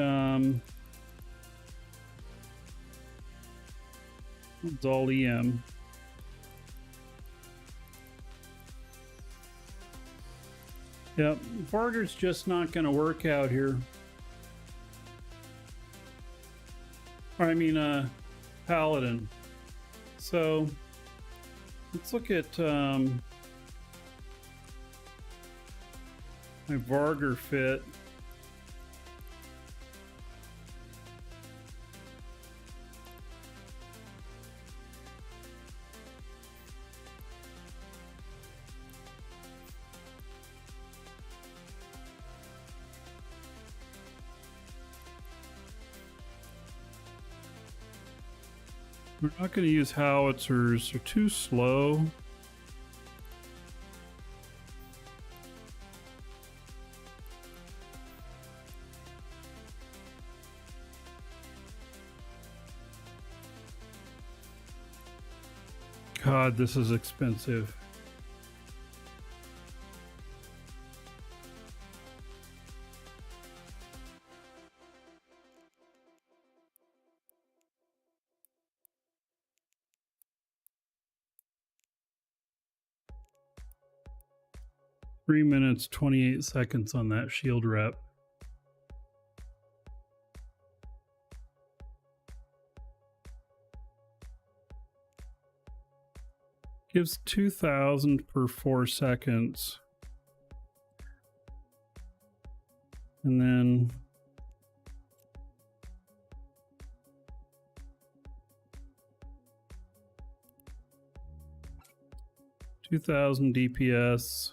it's all EM. Yep, Varger's just not going to work out here. Or I mean, Paladin. So let's look at my Varger fit. We're not going to use howitzers, they're too slow. God, this is expensive. Three minutes, 28 seconds on that shield rep. Gives 2,000 per 4 seconds. And then $2,000 DPS.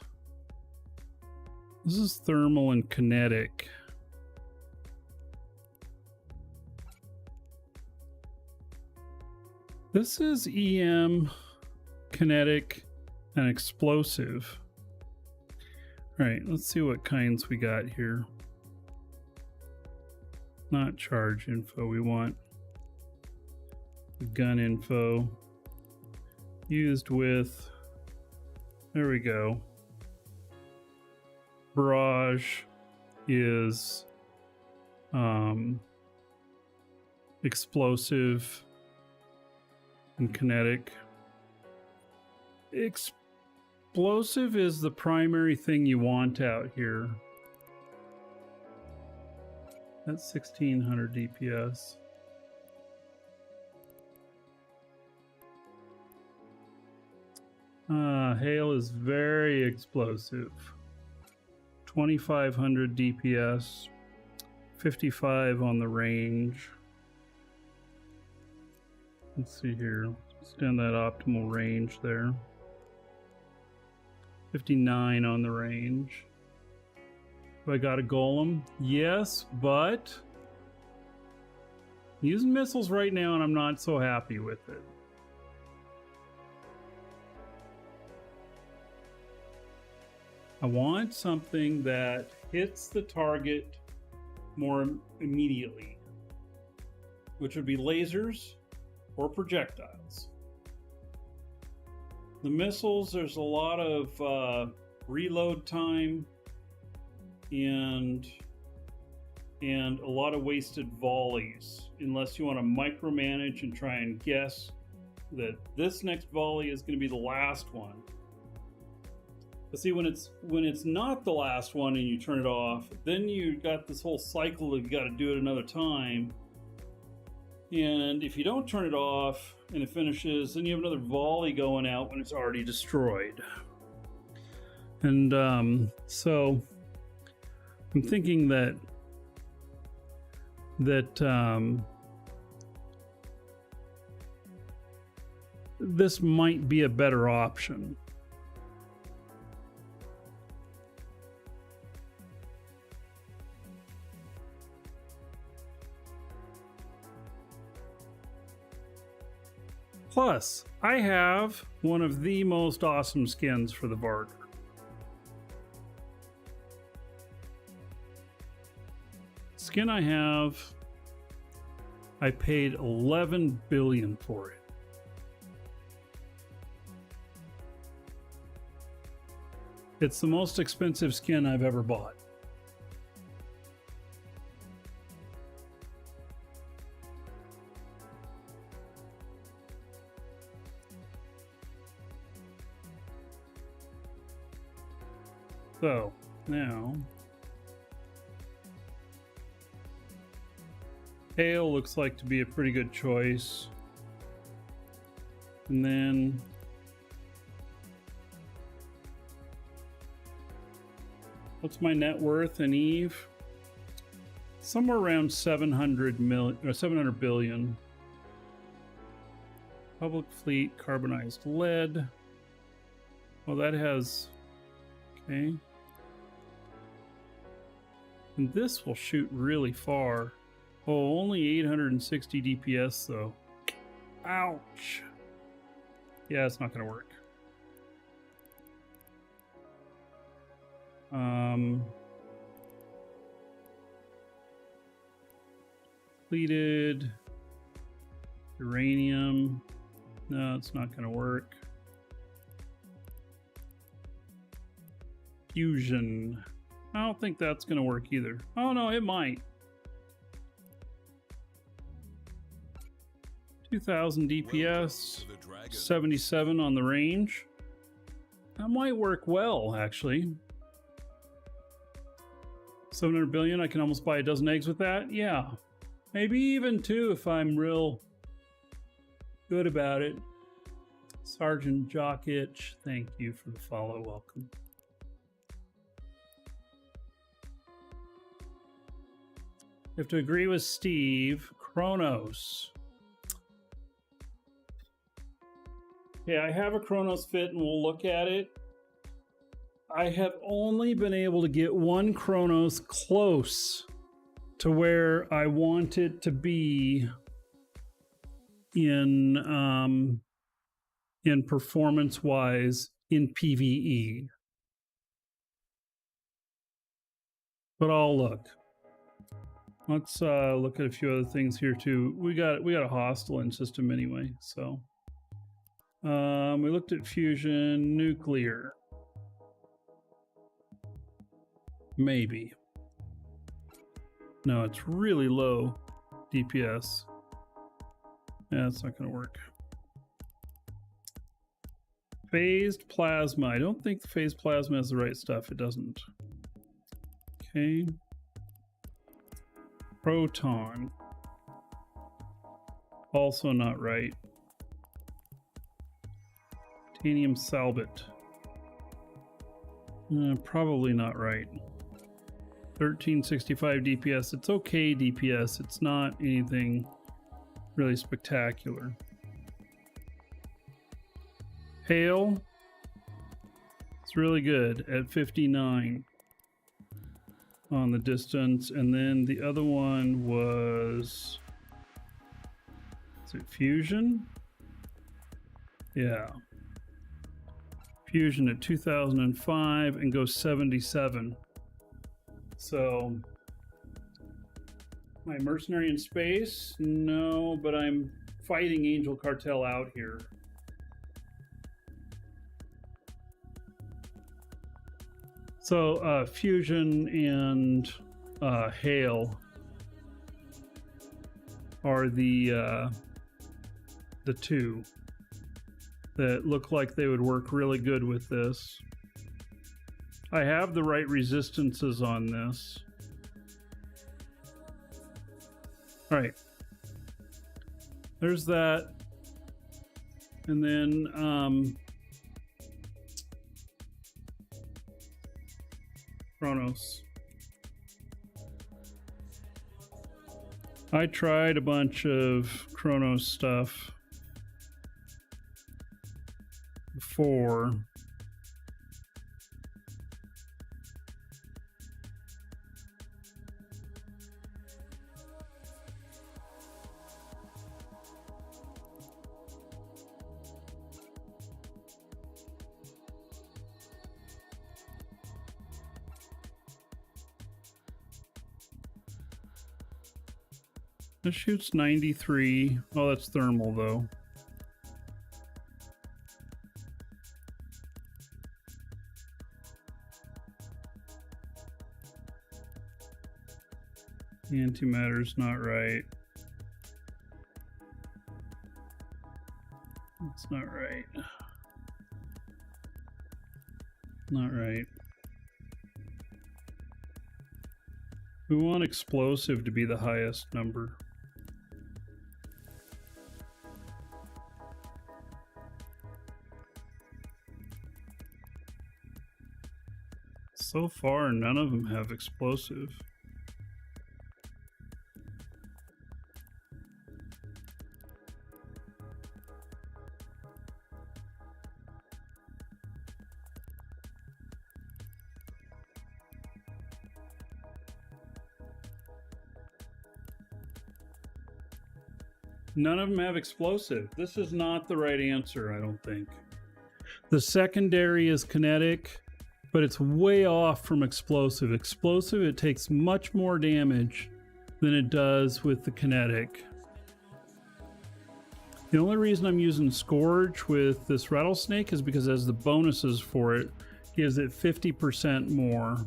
This is thermal and kinetic. This is EM, kinetic, and explosive. All right, let's see what kinds we got here. Not charge info, we want gun info. Used with, there we go. Barrage is explosive and kinetic. explosive is the primary thing you want out here. That's 1600 DPS. Hail is very explosive. 2500 DPS, 55 on the range. Let's see here. Extend that optimal range there. 59 on the range. Have I got a golem? Yes, but I'm using missiles right now and I'm not so happy with it. I want something that hits the target more immediately, which would be lasers or projectiles. The missiles, there's a lot of reload time and a lot of wasted volleys, unless you want to micromanage and try and guess that this next volley is going to be the last one. But see, when it's not the last one and you turn it off, then you got this whole cycle of you got to do it another time. And if you don't turn it off and it finishes, then you have another volley going out when it's already destroyed. And so I'm thinking that this might be a better option. Plus, I have one of the most awesome skins for the Varg. Skin I have, I paid 11 billion for it. It's the most expensive skin I've ever bought. So, now, Hail looks like to be a pretty good choice. And then what's my net worth in Eve? Somewhere around 700 million or 700 billion. Public fleet, carbonized lead. Well, that has, okay. And this will shoot really far. Oh, only 860 DPS though. Ouch. Yeah, it's not going to work. Depleted. Uranium. No, it's not going to work. Fusion. I don't think that's going to work either. Oh no, it might. 2000 DPS, 77 on the range. That might work well, actually. 700 billion, I can almost buy a dozen eggs with that. Yeah, maybe even two if I'm real good about it. Sergeant Jockitch, thank you for the follow. Welcome. You have to agree with Steve. Kronos. Yeah, I have a Kronos fit and we'll look at it. I have only been able to get one Kronos close to where I want it to be in performance-wise in PvE. But I'll look. Let's look at a few other things here too. We got a hostile in system anyway, so we looked at fusion, nuclear, maybe. No, it's really low DPS. Yeah, it's not going to work. Phased plasma. I don't think the phased plasma is the right stuff. It doesn't. Okay. Proton. Also not right. Titanium salbate. Probably not right. 1365 DPS. It's okay DPS. It's not anything really spectacular. Hail. It's really good at 59 on the distance. And then the other one was... Is it fusion? Yeah. Fusion at 2005 and goes 77. So, my mercenary in space? No, but I'm fighting Angel Cartel out here. So, fusion and hail are the two that look like they would work really good with this. I have the right resistances on this. All right. There's that. And then Chronos. I tried a bunch of Chronos stuff before. This shoots 93. Oh, that's thermal though. Antimatter's not right. That's not right. Not right. We want explosive to be the highest number. So far, none of them have explosive. None of them have explosive. This is not the right answer, I don't think. The secondary is kinetic, but it's way off from explosive. Explosive, it takes much more damage than it does with the kinetic. The only reason I'm using Scourge with this Rattlesnake is because as the bonuses for it, gives it 50% more.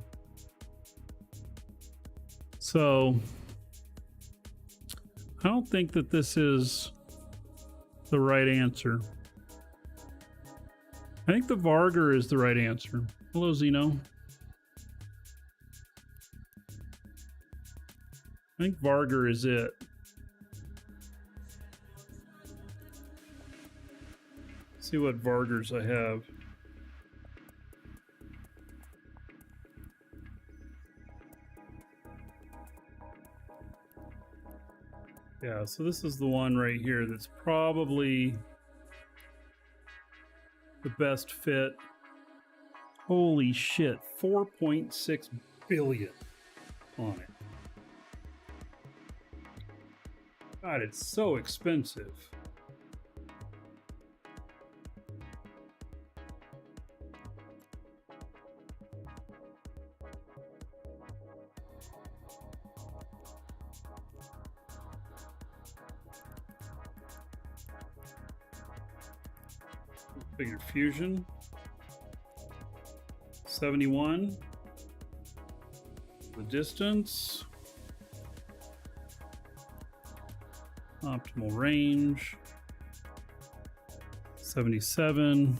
So I don't think that this is the right answer. I think the Vargur is the right answer. Hello, Zeno. I think Vargur is it. Let's see what Vargurs I have. Yeah, so this is the one right here that's probably the best fit. Holy shit, 4.6 billion on it. God, it's so expensive. Figure fusion. 71. The distance. Optimal range. 77.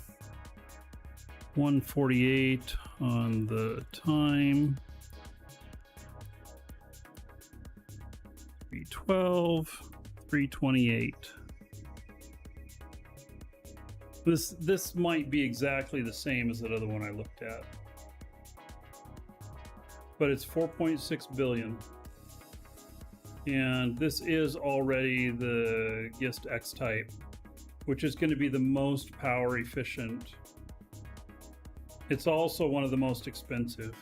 1:48 on the time. 3:12, 3:28. This might be exactly the same as that other one I looked at, but it's 4.6 billion, and this is already the GIST X type, which is going to be the most power efficient. It's also one of the most expensive.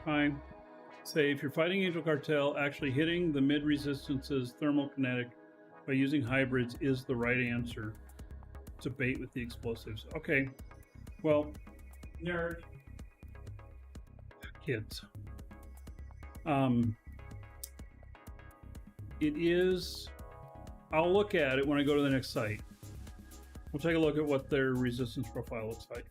Fine. Say if you're fighting Angel Cartel, actually hitting the mid resistances thermal kinetic by using hybrids is the right answer. It's a bait with the explosives. Okay. Well, nerd. Kids. It is. I'll look at it when I go to the next site. We'll take a look at what their resistance profile looks like.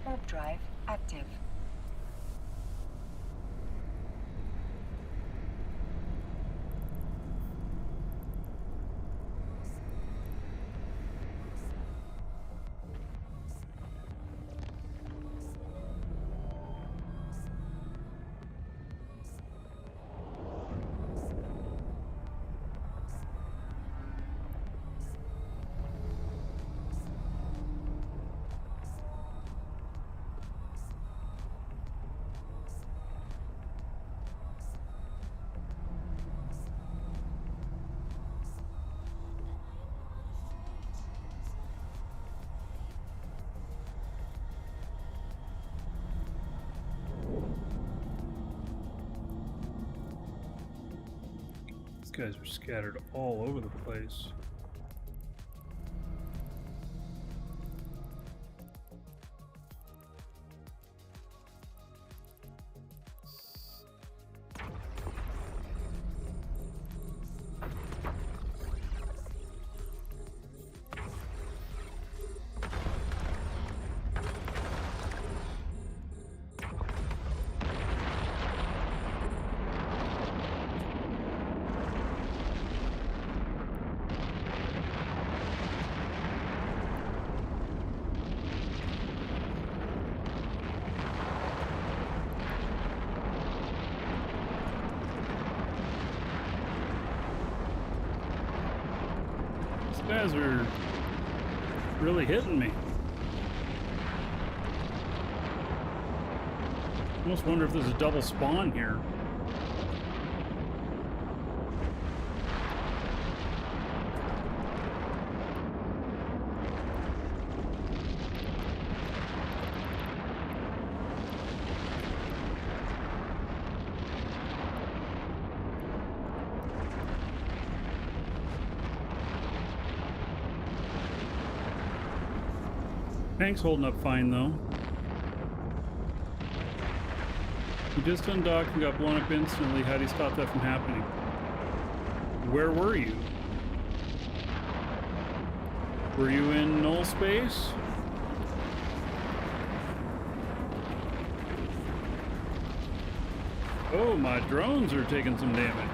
Warp drive active. Guys are scattered all over the place. Guys are really hitting me. I almost wonder if there's a double spawn here. Tank's holding up fine though. He just undocked and got blown up instantly. How do you stop that from happening? Where were you? Were you in null space? Oh, my drones are taking some damage.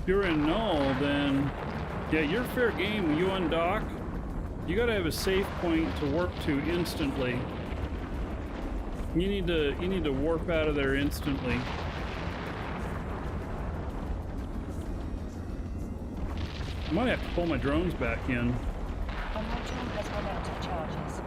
If you're in null, then yeah, you're fair game. When you undock, you gotta have a safe point to warp to instantly. You need to warp out of there instantly. I might have to pull my drones back in. A module has run out of charges.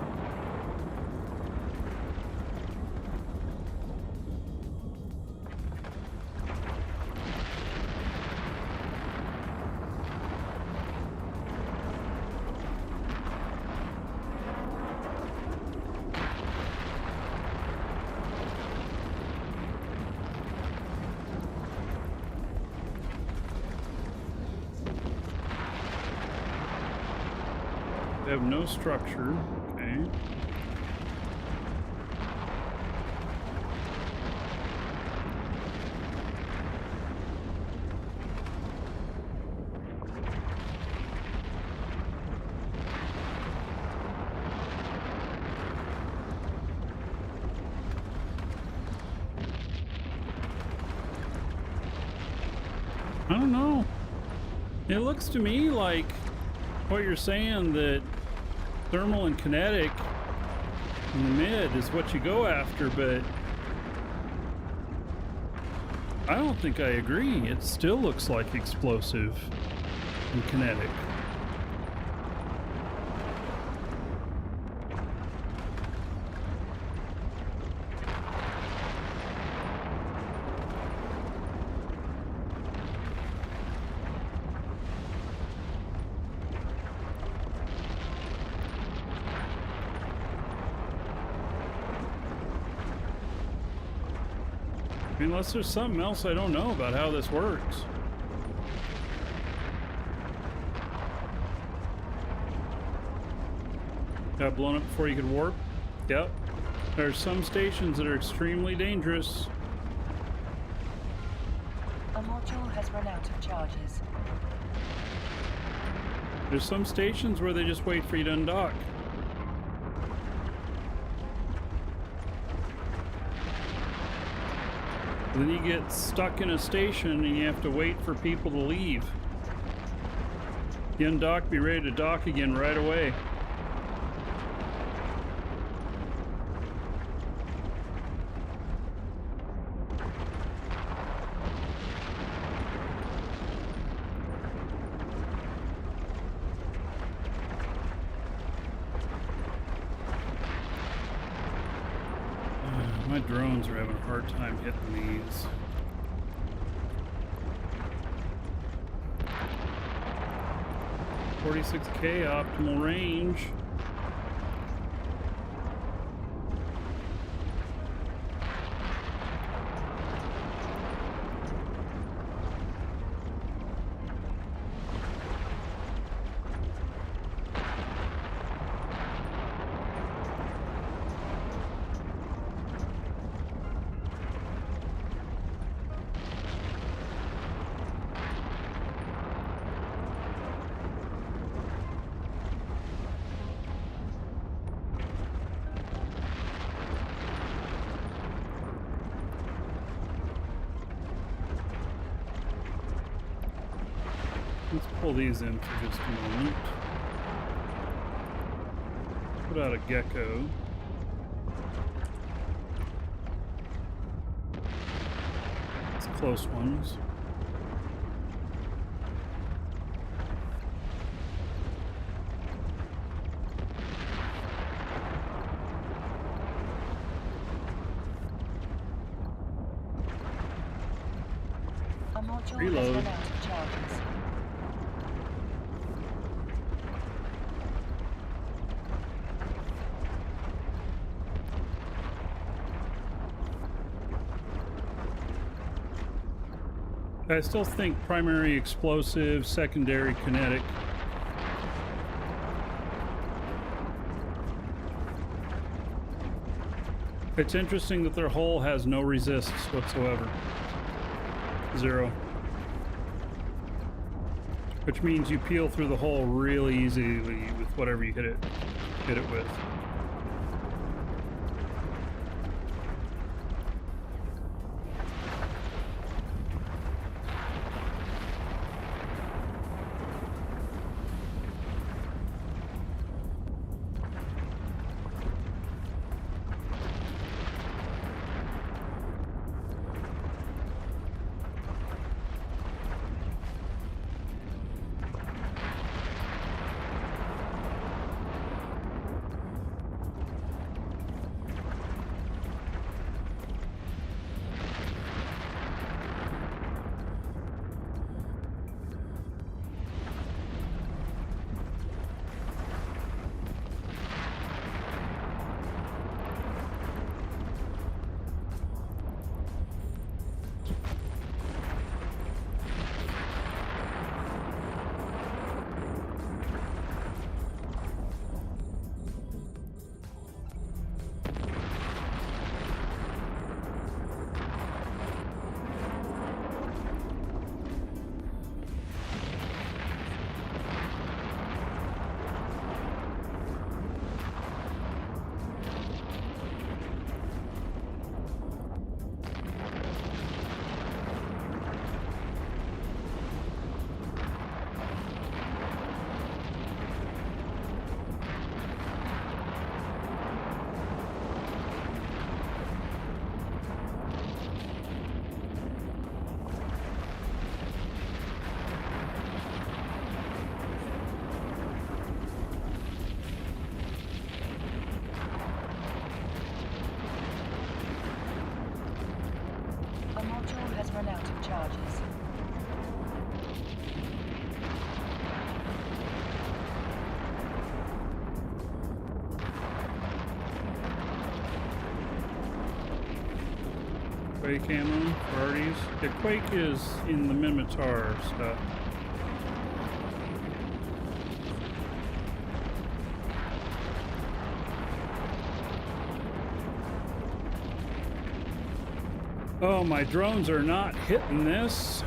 They have no structure. Okay. I don't know. It looks to me like what you're saying, that thermal and kinetic in the mid is what you go after, but I don't think I agree. It still looks like explosive and kinetic. Unless there's something else I don't know about how this works. Got blown up before you could warp? Yep. There are some stations that are extremely dangerous. A module has run out of charges. There's some stations where they just wait for you to undock. Then you get stuck in a station and you have to wait for people to leave. You undock, be ready to dock again right away. My drones are having a hard time hitting these. $46K optimal range. Let's pull these in for just a moment. Put out a gecko. It's close ones. A module Reload. has run out of charges. I still think primary explosive, secondary kinetic. It's interesting that their hull has no resists whatsoever. 0. Which means you peel through the hull really easily with whatever you hit it with. run out of charges. Quake ammo, priorities. Yeah, Quake is in the Minotaur stuff. Oh, my drones are not hitting this.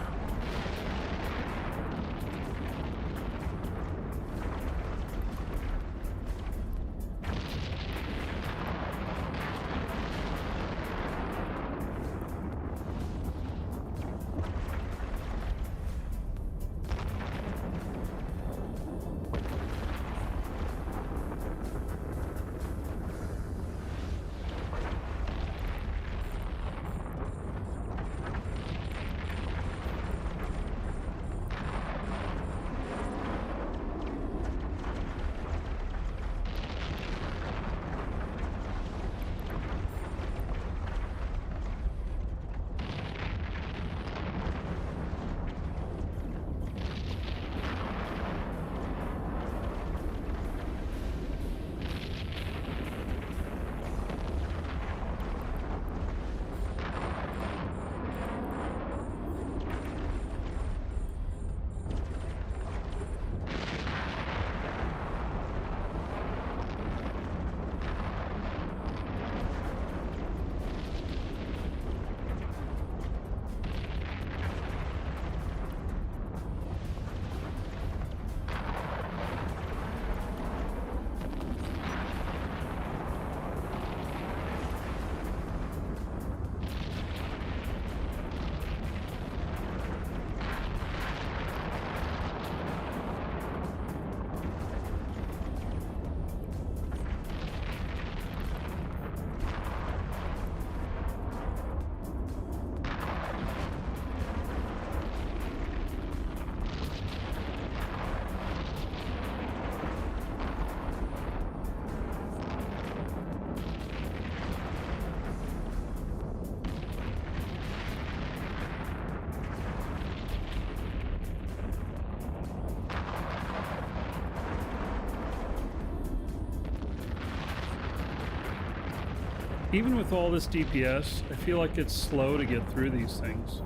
Even with all this DPS, I feel like it's slow to get through these things.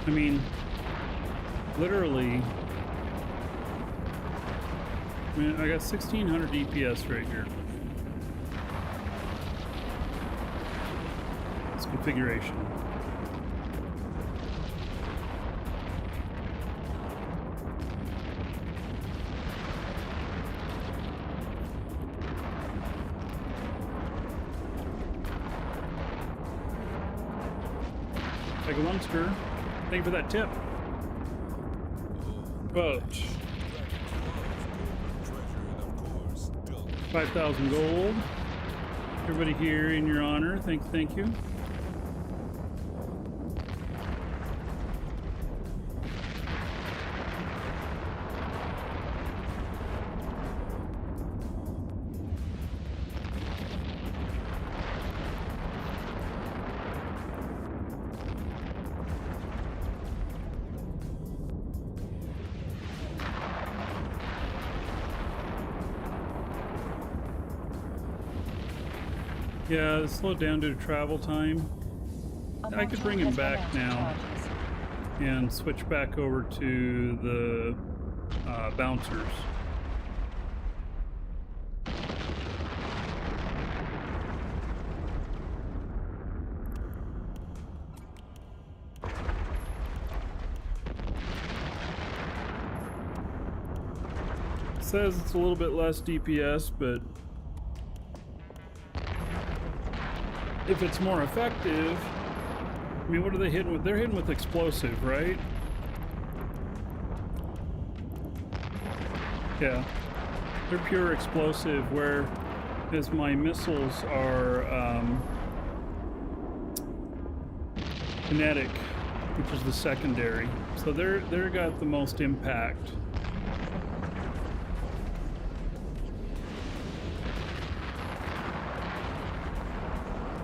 I mean, literally, I got 1600 DPS right here. It's configuration. Like a Lunster. Thank you for that tip. But 5,000 gold. Everybody here in your honor. Thank you. Yeah, it slowed down due to travel time. I could bring him back now and switch back over to the bouncers. It says it's a little bit less DPS, but if it's more effective, I mean, what are they hitting with? They're hitting with explosive, right? Yeah, they're pure explosive, whereas my missiles are kinetic, which is the secondary. So they're got the most impact.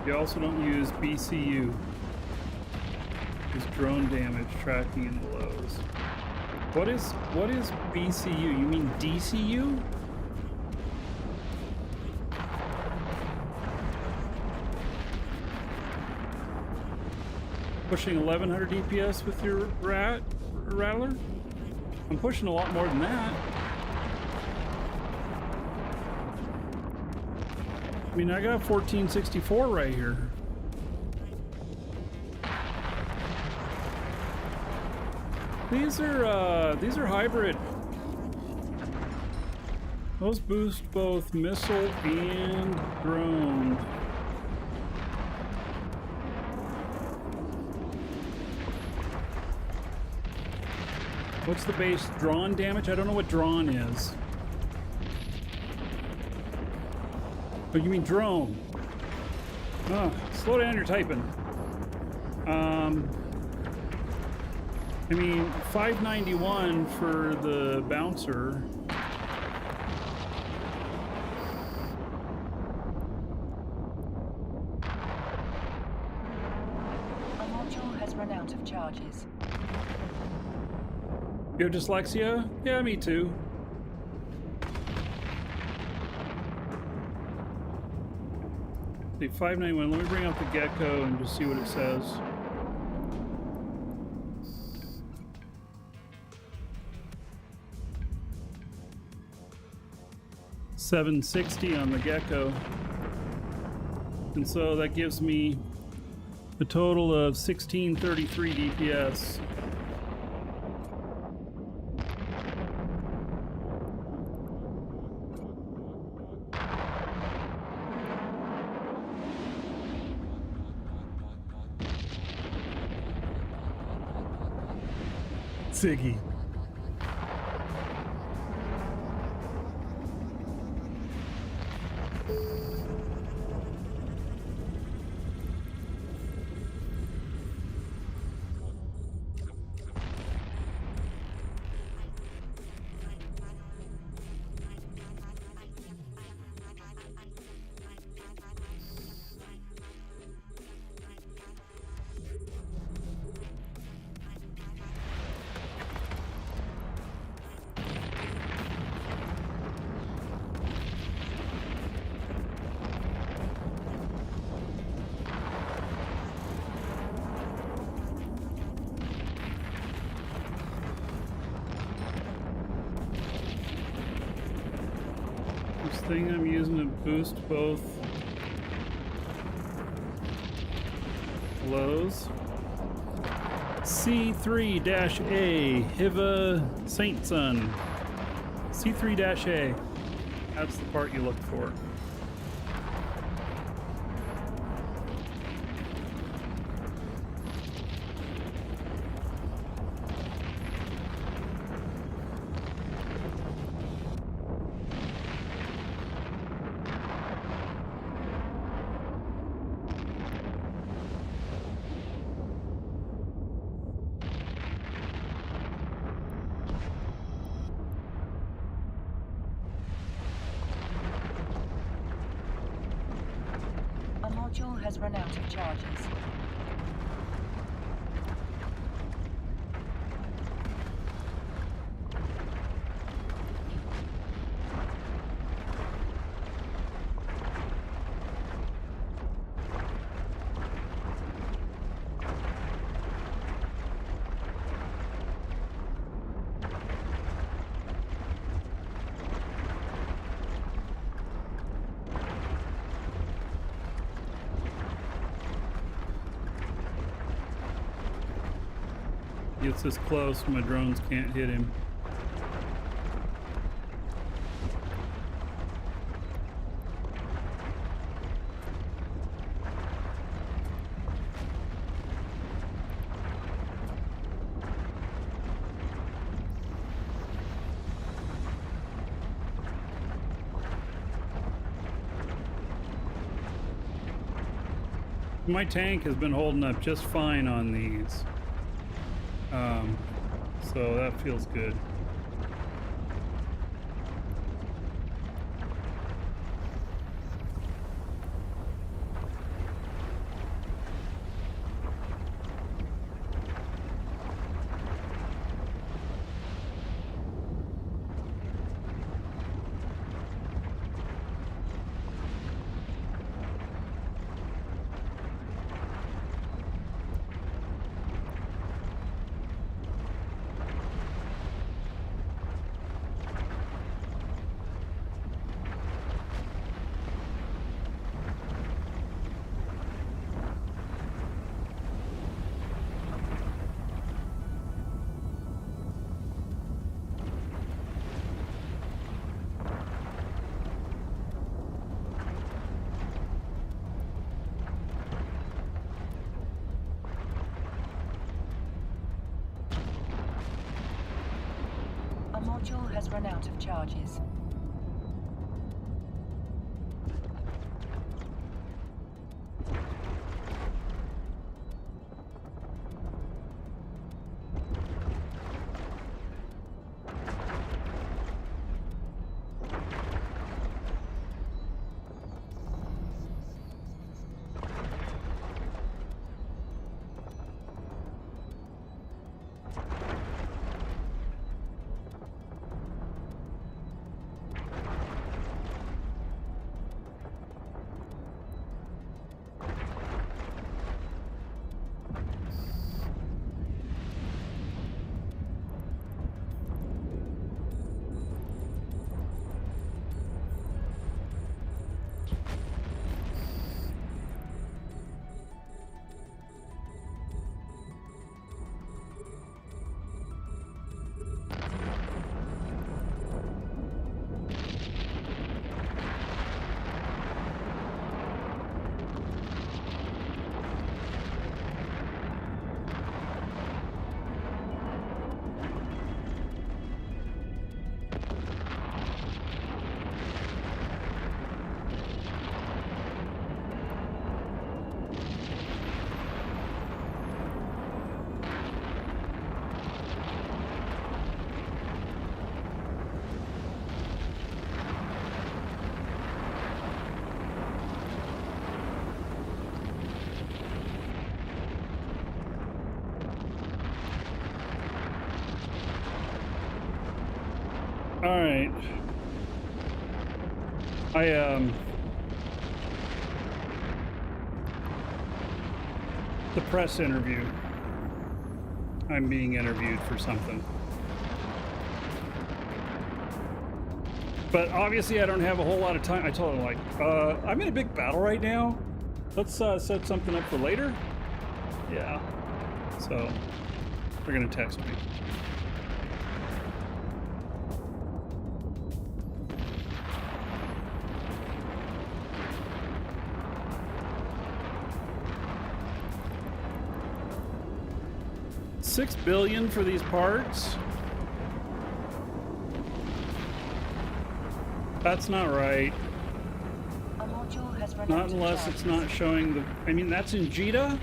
You also don't use BCU. is drone damage tracking in the lows. What is BCU? You mean DCU? Pushing 1100 DPS with your rattler? I'm pushing a lot more than that. I mean, I got 1464 right here. These are hybrid. Those boost both missile and drone. What's the base drawn damage? I don't know what drawn is. Oh, you mean drone? Oh, slow down your typing. I mean, 591 for the bouncer. A module has run out of charges. You have dyslexia? Yeah, me too. See, 591. Let me bring out the gecko and just see what it says. $760 on the gecko. And so that gives me a total of 1633 DPS. Ziggy. Thing I'm using to boost both lows. C3-A, Hiva Saint Sun. C3-A. That's the part you look for. Module has run out of charges. Gets this close, my drones can't hit him. My tank has been holding up just fine on these. So that feels good. run out of charges. All right. The press interview. I'm being interviewed for something. But obviously I don't have a whole lot of time. I told him, like, I'm in a big battle right now. Let's set something up for later. Yeah. So they're gonna text me. $6 billion for these parts? That's not right. A module has run Not out of unless it's charges. not showing the... I mean, that's in Jita?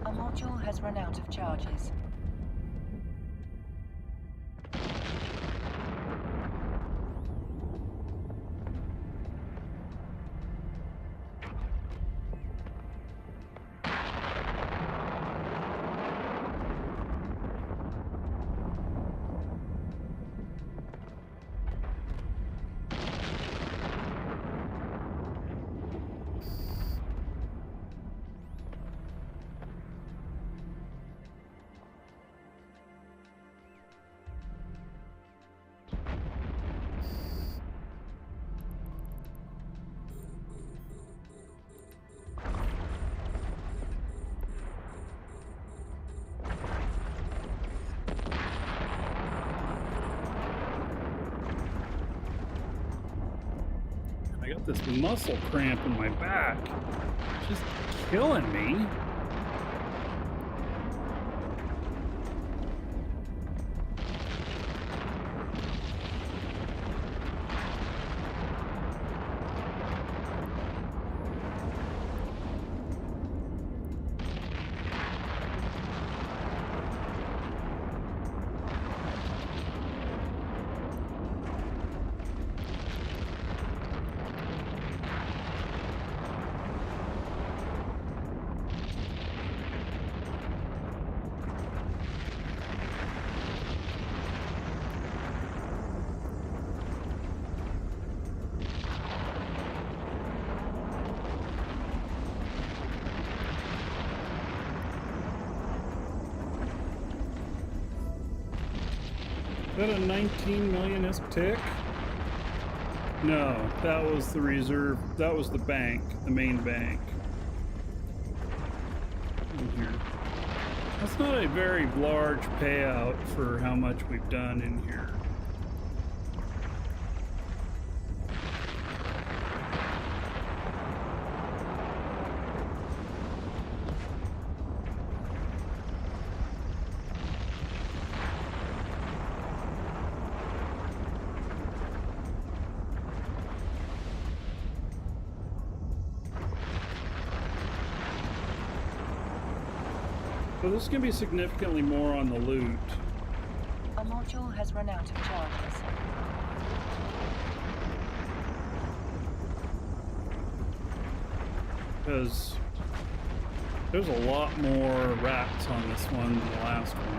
A module has run out of charges. I got this muscle cramp in my back. Just killing me. Is that a 19 millionth tick? No, that was the reserve. That was the bank, the main bank. In here. That's not a very large payout for how much we've done in here. So this is going to be significantly more on the loot. A module has run out of charges. Because there's a lot more rats on this one than the last one.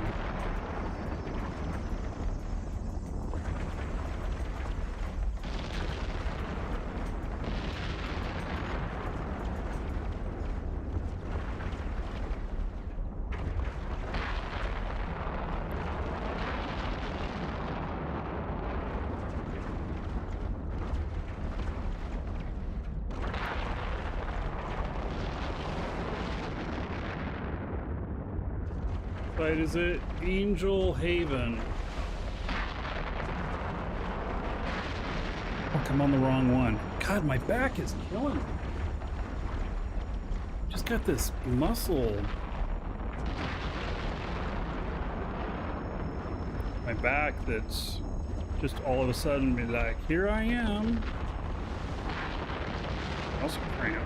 Right, is it Angel Haven? Fuck, I'm on the wrong one. God, my back is killing me. Just got this muscle. My back that's just all of a sudden be like, here I am. Also cramp.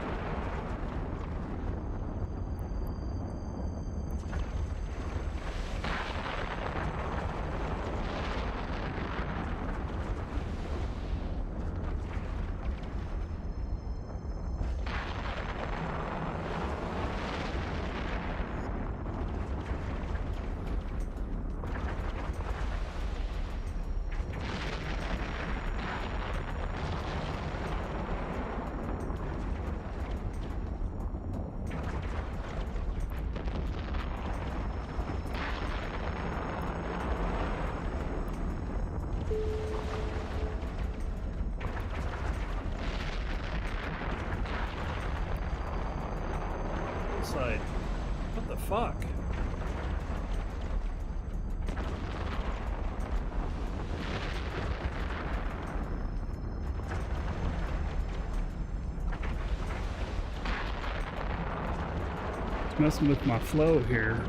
Side. What the fuck? It's messing with my flow here.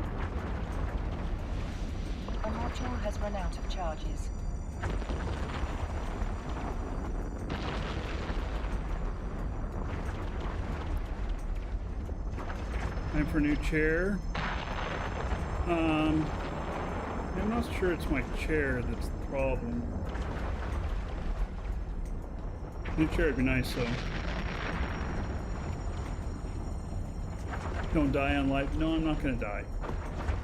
A module has run out of charges. Time for a new chair. I'm not sure it's my chair that's the problem. New chair would be nice though. Don't die on life. No, I'm not gonna die.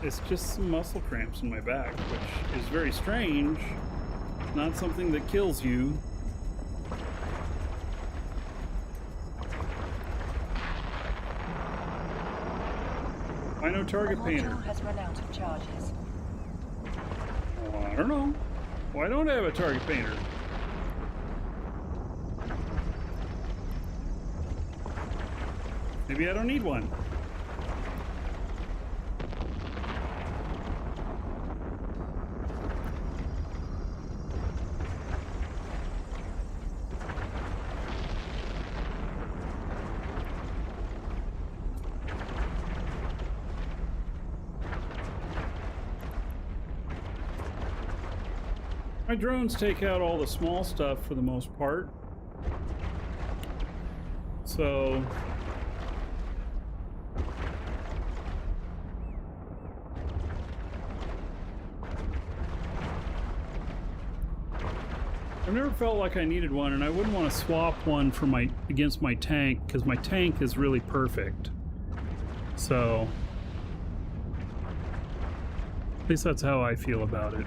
It's just some muscle cramps in my back, which is very strange. Not something that kills you. Why no target painter? The module has run out of charges. Well, I don't know. Why don't I have a target painter? Maybe I don't need one. My drones take out all the small stuff for the most part. So I've never felt like I needed one, and I wouldn't want to swap one for against my tank, because my tank is really perfect. So at least that's how I feel about it.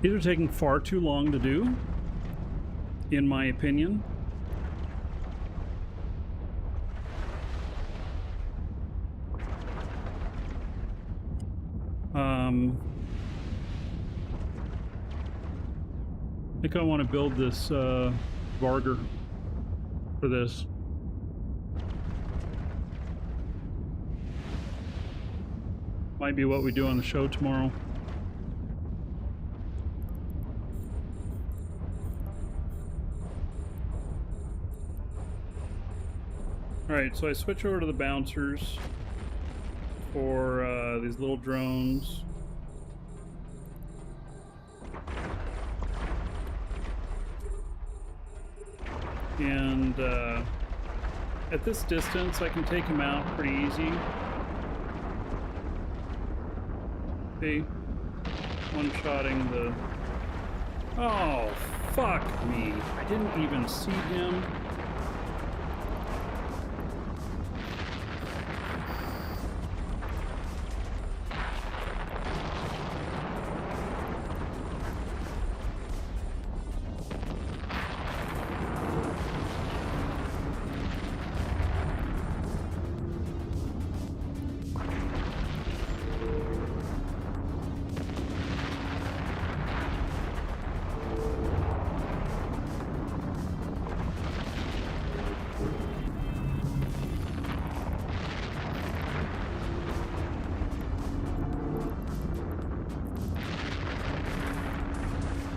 These are taking far too long to do, in my opinion. I think I want to build this Varger for this. Might be what we do on the show tomorrow. Alright, so I switch over to the bouncers for these little drones. And at this distance, I can take them out pretty easy. See? One-shotting the... Oh, fuck me. I didn't even see him.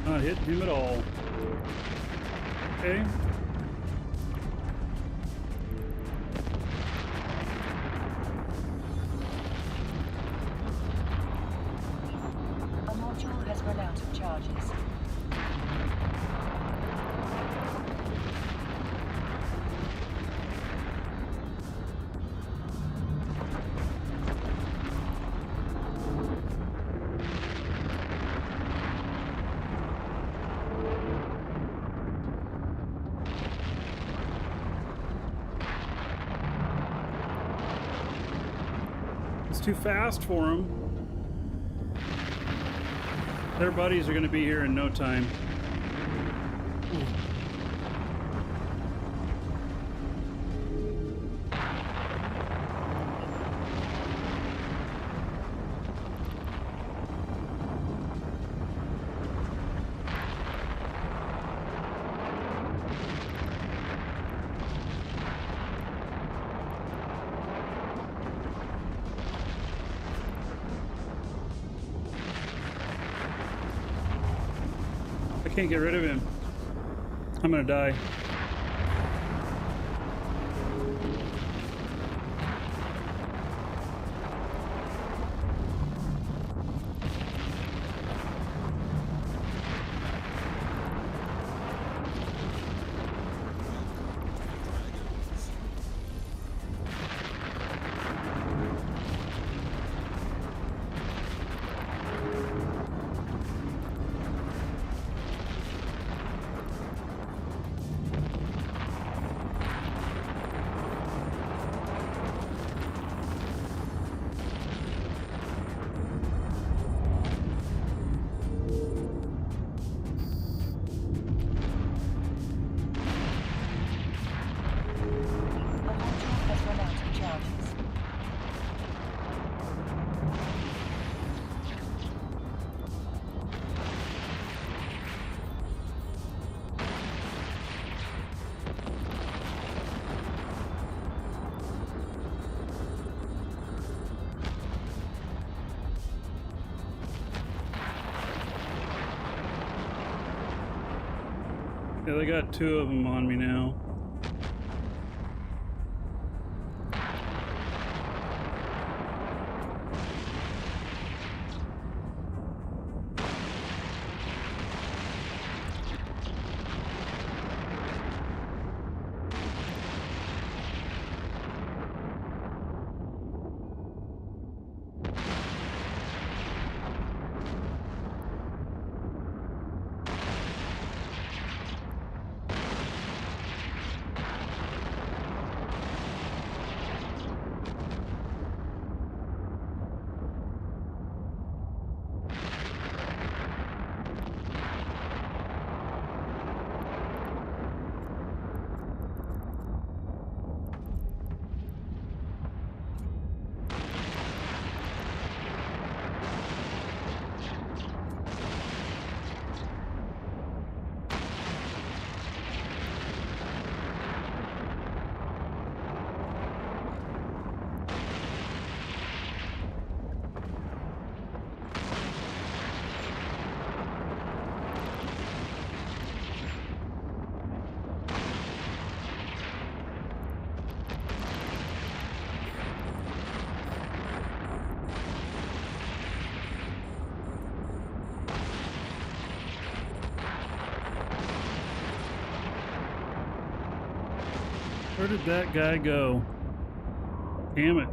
Not hit him at all. Okay. A module has run out of charges. Too fast for them. Their buddies are going to be here in no time. I can't get rid of him. I'm gonna die. Yeah, they got two of them on me now. Where did that guy go? Damn it.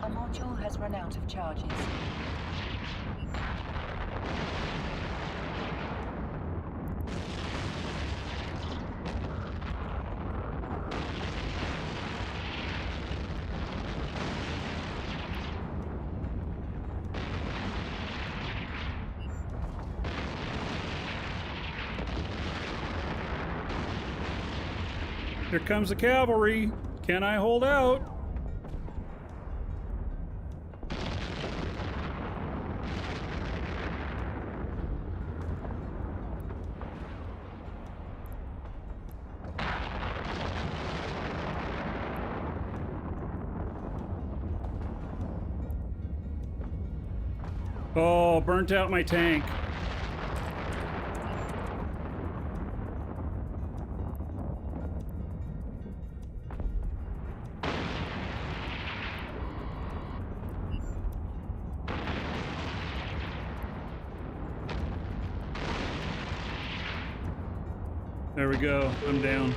A module has run out of charges. Here comes the cavalry. Can I hold out? Oh, burnt out my tank. There we go. I'm down.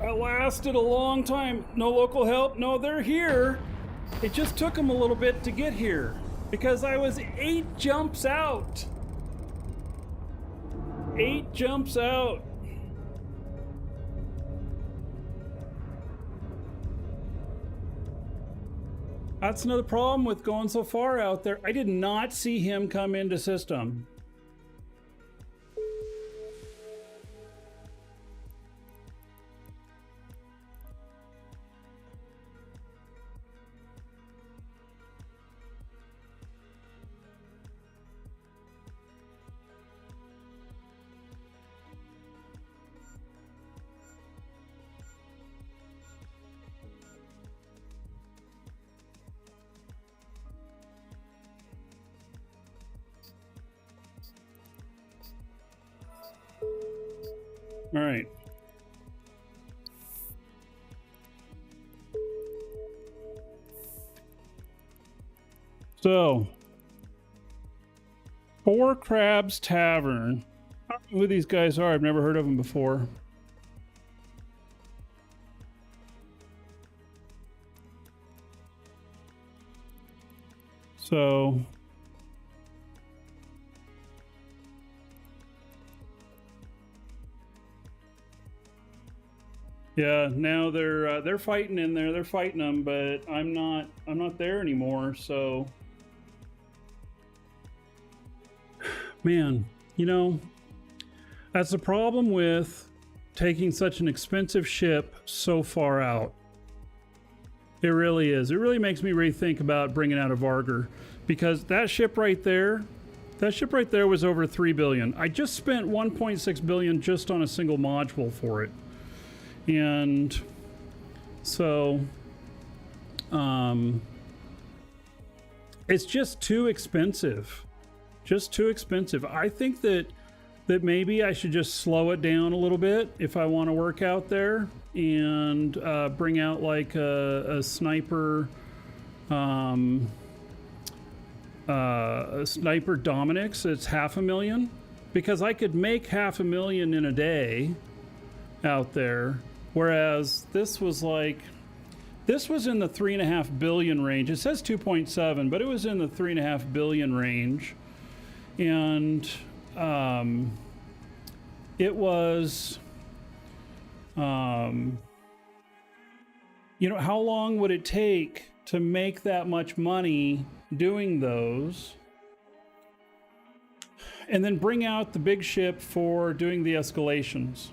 I lasted a long time. No local help. No, they're here. It just took them a little bit to get here because I was 8 jumps out. 8 jumps out. That's another problem with going so far out there. I did not see him come into system. All right. So, Four Crabs Tavern. I don't know who these guys are. I've never heard of them before. So, yeah, now they're fighting in there. They're fighting them, but I'm not there anymore. So, man, you know, that's the problem with taking such an expensive ship so far out. It really is. It really makes me rethink about bringing out a Vargar, because that ship right there was over 3 billion. I just spent 1.6 billion just on a single module for it. And so it's just too expensive. Just too expensive. I think that maybe I should just slow it down a little bit if I want to work out there and bring out like a sniper Dominix. It's 500,000, because I could make 500,000 in a day out there. Whereas this was in the 3.5 billion range. It says 2.7, but it was in the 3.5 billion range. And it was, you know, how long would it take to make that much money doing those? And then bring out the big ship for doing the escalations.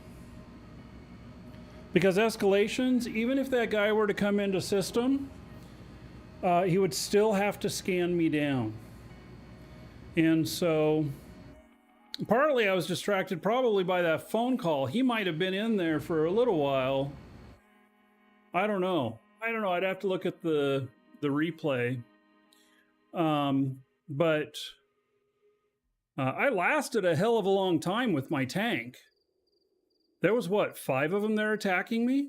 Because escalations, even if that guy were to come into system, he would still have to scan me down. And so partly I was distracted probably by that phone call. He might have been in there for a little while. I don't know. I'd have to look at the replay. But I lasted a hell of a long time with my tank. There was, what, 5 of them there attacking me?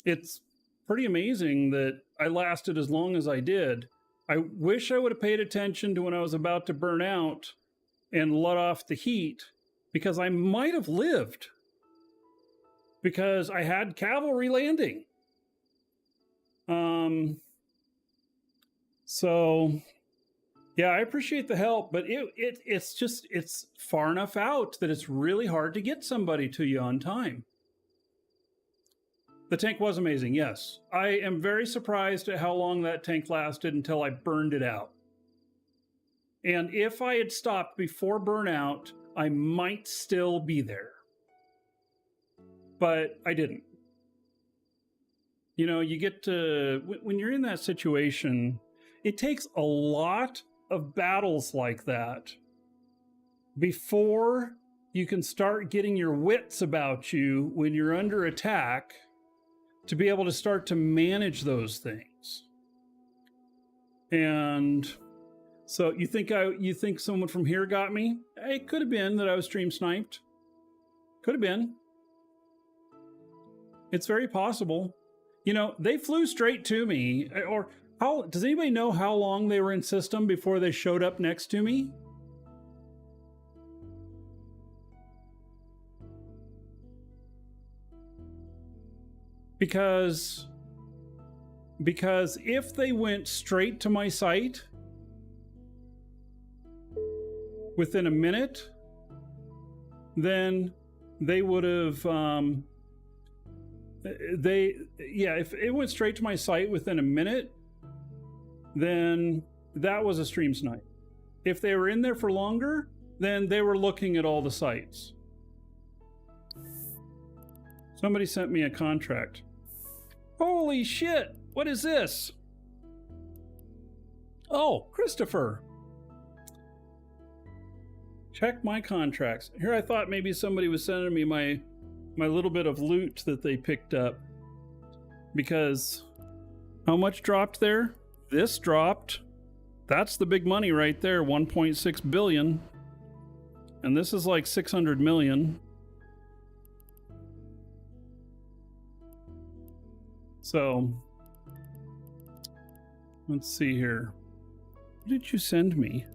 It's pretty amazing that I lasted as long as I did. I wish I would have paid attention to when I was about to burn out and let off the heat, because I might have lived. Because I had cavalry landing. So, yeah, I appreciate the help, but it's far enough out that it's really hard to get somebody to you on time. The tank was amazing, yes. I am very surprised at how long that tank lasted until I burned it out. And if I had stopped before burnout, I might still be there. But I didn't. You know, you get to, when you're in that situation, it takes a lot of battles like that before you can start getting your wits about you when you're under attack to be able to start to manage those things. And so you think someone from here got me? It could have been that I was stream sniped. Could have been. It's very possible. You know, they flew straight to me. Or how does anybody know how long they were in system before they showed up next to me? Because if they went straight to my site within a minute, then they would have if it went straight to my site within a minute, then that was a stream snipe. If they were in there for longer, then they were looking at all the sites. Somebody sent me a contract. Holy shit, what is this? Oh, Christopher. Check my contracts. Here I thought maybe somebody was sending me my little bit of loot that they picked up. Because how much dropped there? This dropped. That's the big money right there, 1.6 billion. And this is like 600 million. So, let's see here. What did you send me?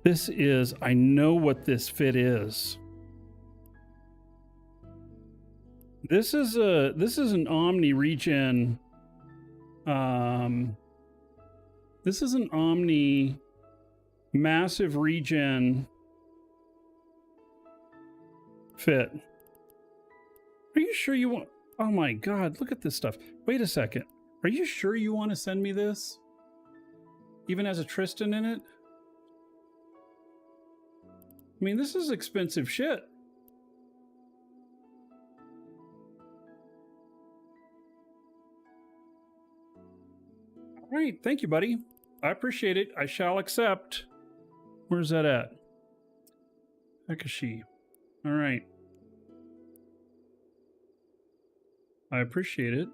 This is, I know what this fit is. This is an Omni regen. This is an Omni massive regen fit. Are you sure you want? Oh my God, look at this stuff. Wait a second. Are you sure you want to send me this? Even has a Tristan in it? I mean, this is expensive shit. All right, thank you, buddy. I appreciate it. I shall accept. Where's that at? Akashi. All right. I appreciate it.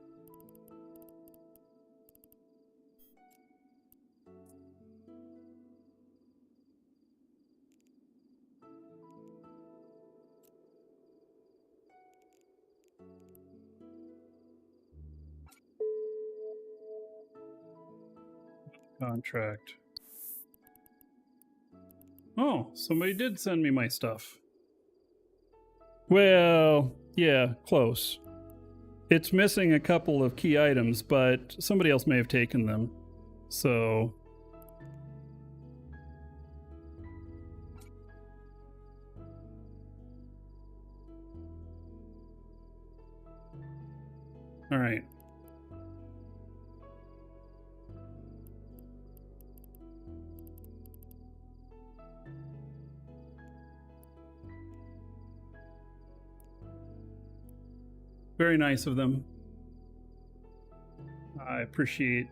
Contract. Oh, somebody did send me my stuff. Well, yeah, close. It's missing a couple of key items, but somebody else may have taken them. So... all right. Very nice of them. I appreciate.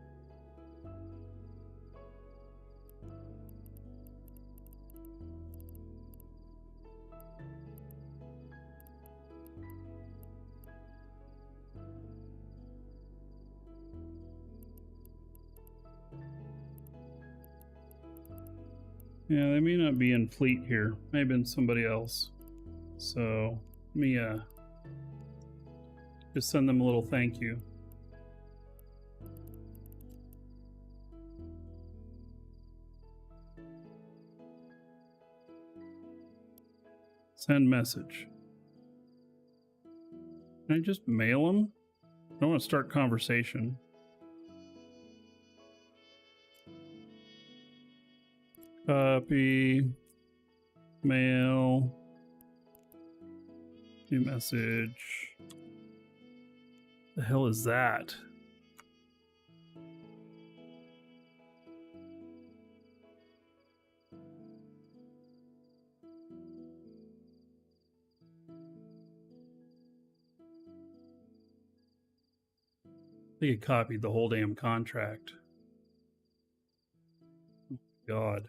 Yeah, they may not be in fleet here. May have been somebody else. So let me just send them a little thank you. Send message. Can I just mail them? I don't want to start conversation. Copy, mail, new message. The hell is that? They had copied the whole damn contract. Oh, God.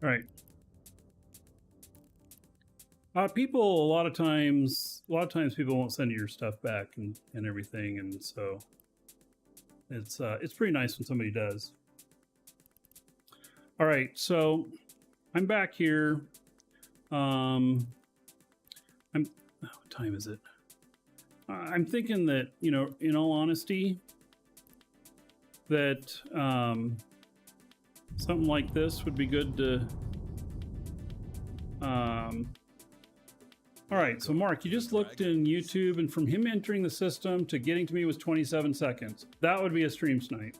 All right. People a lot of times people won't send you your stuff back and everything, and so it's pretty nice when somebody does. All right, so I'm back here. What time is it? I'm thinking that, you know, in all honesty, that something like this would be good to. All right, so Mark, you just looked in YouTube, and from him entering the system to getting to me was 27 seconds. That would be a stream snipe.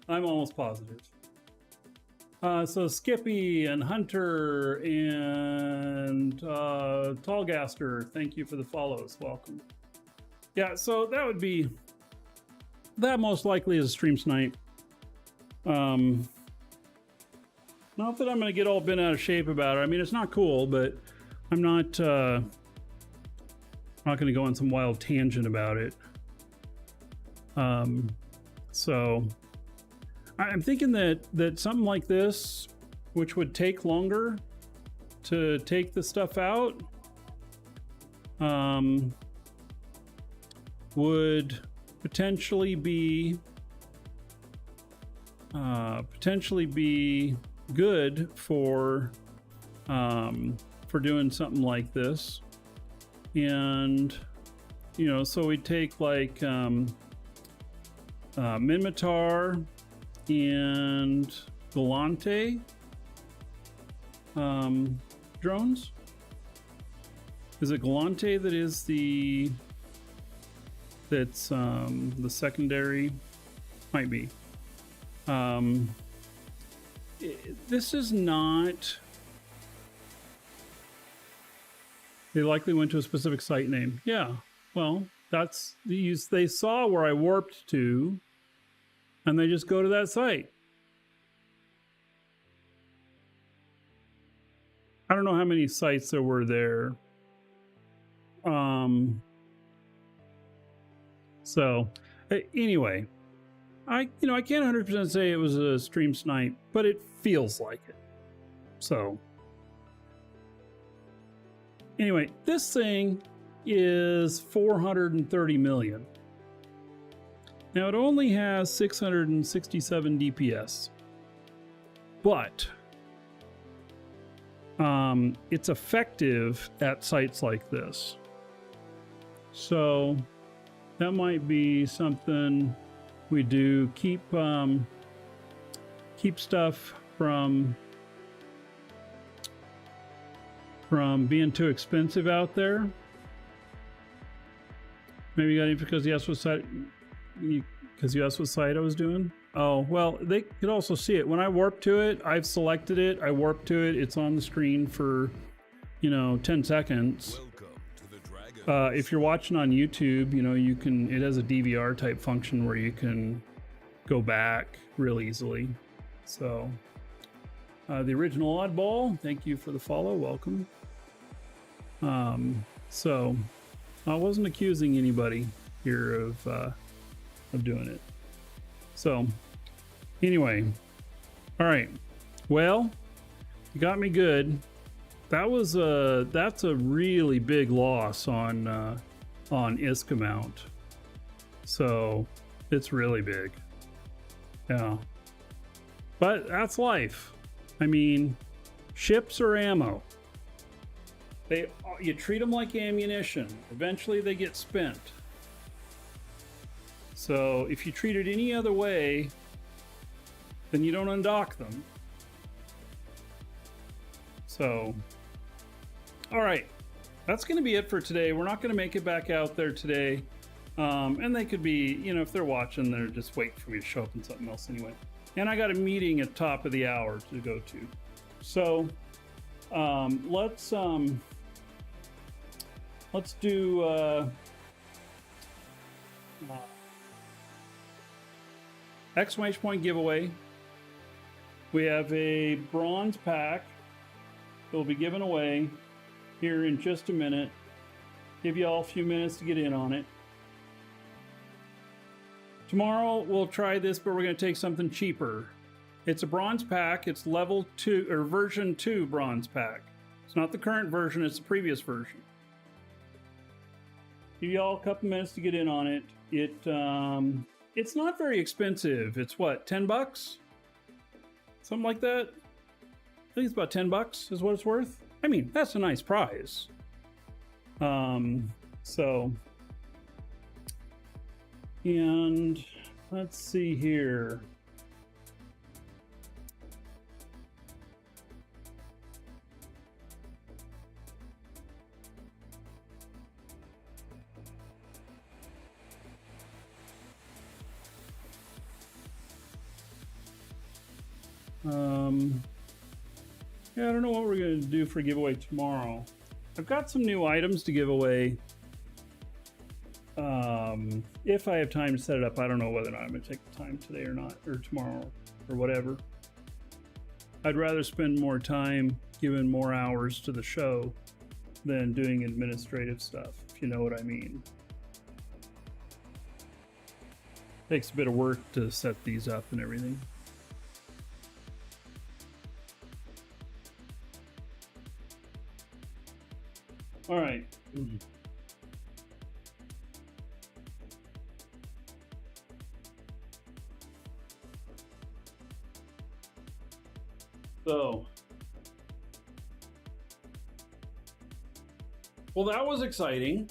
I'm almost positive. So Skippy and Hunter and Tallgaster, thank you for the follows. Welcome. Yeah, so that would be, that most likely is a stream snipe. Not that I'm going to get all bent out of shape about it. I mean, it's not cool, but I'm not going to go on some wild tangent about it. So I'm thinking that something like this, which would take longer to take the stuff out, would potentially be good for doing something like this. And you know, so we take like Minmatar and Galante drones. Is it Galante that is the secondary? Might be. This is not. They likely went to a specific site name. Yeah, well, that's they saw where I warped to, and they just go to that site. I don't know how many sites there were there. So anyway, I can't 100% say it was a stream snipe, but it feels like it. So anyway, this thing is 430 million. Now it only has 667 DPS, but it's effective at sites like this. So that might be something we do. Keep stuff from being too expensive out there. Maybe you got it because yes, was site. Because you asked what site I was doing? Oh, well, they could also see it. When I warp to it, I've selected it, I warp to it, it's on the screen for, you know, 10 seconds. Welcome to the Dragon. If you're watching on YouTube, you know, you can, it has a DVR type function where you can go back real easily. So, the original oddball, thank you for the follow, welcome. So, I wasn't accusing anybody here of doing it. So, anyway, all right. Well, you got me good. That's a really big loss on ISK amount. So, it's really big. Yeah. But that's life. I mean, ships are ammo. You treat them like ammunition. Eventually they get spent. So if you treat it any other way, then you don't undock them. So, all right, that's going to be it for today. We're not going to make it back out there today. And they could be, you know, if they're watching, they're just waiting for me to show up in something else anyway. And I got a meeting at top of the hour to go to. So, let's do exclamation point giveaway. We have a bronze pack that will be given away here in just a minute. Give you all a few minutes to get in on it. Tomorrow we'll try this, but we're going to take something cheaper. It's a bronze pack. It's level 2 or version 2 bronze pack. It's not the current version, it's the previous version. Give y'all a couple minutes to get in on it. It's not very expensive. It's what, 10 bucks? Something like that. I think it's about 10 bucks is what it's worth. I mean, that's a nice prize. So, and let's see here. Yeah, I don't know what we're going to do for a giveaway tomorrow. I've got some new items to give away. If I have time to set it up, I don't know whether or not I'm going to take the time today or not, or tomorrow, or whatever. I'd rather spend more time giving more hours to the show than doing administrative stuff, if you know what I mean. Takes a bit of work to set these up and everything. All right. So, well, that was exciting.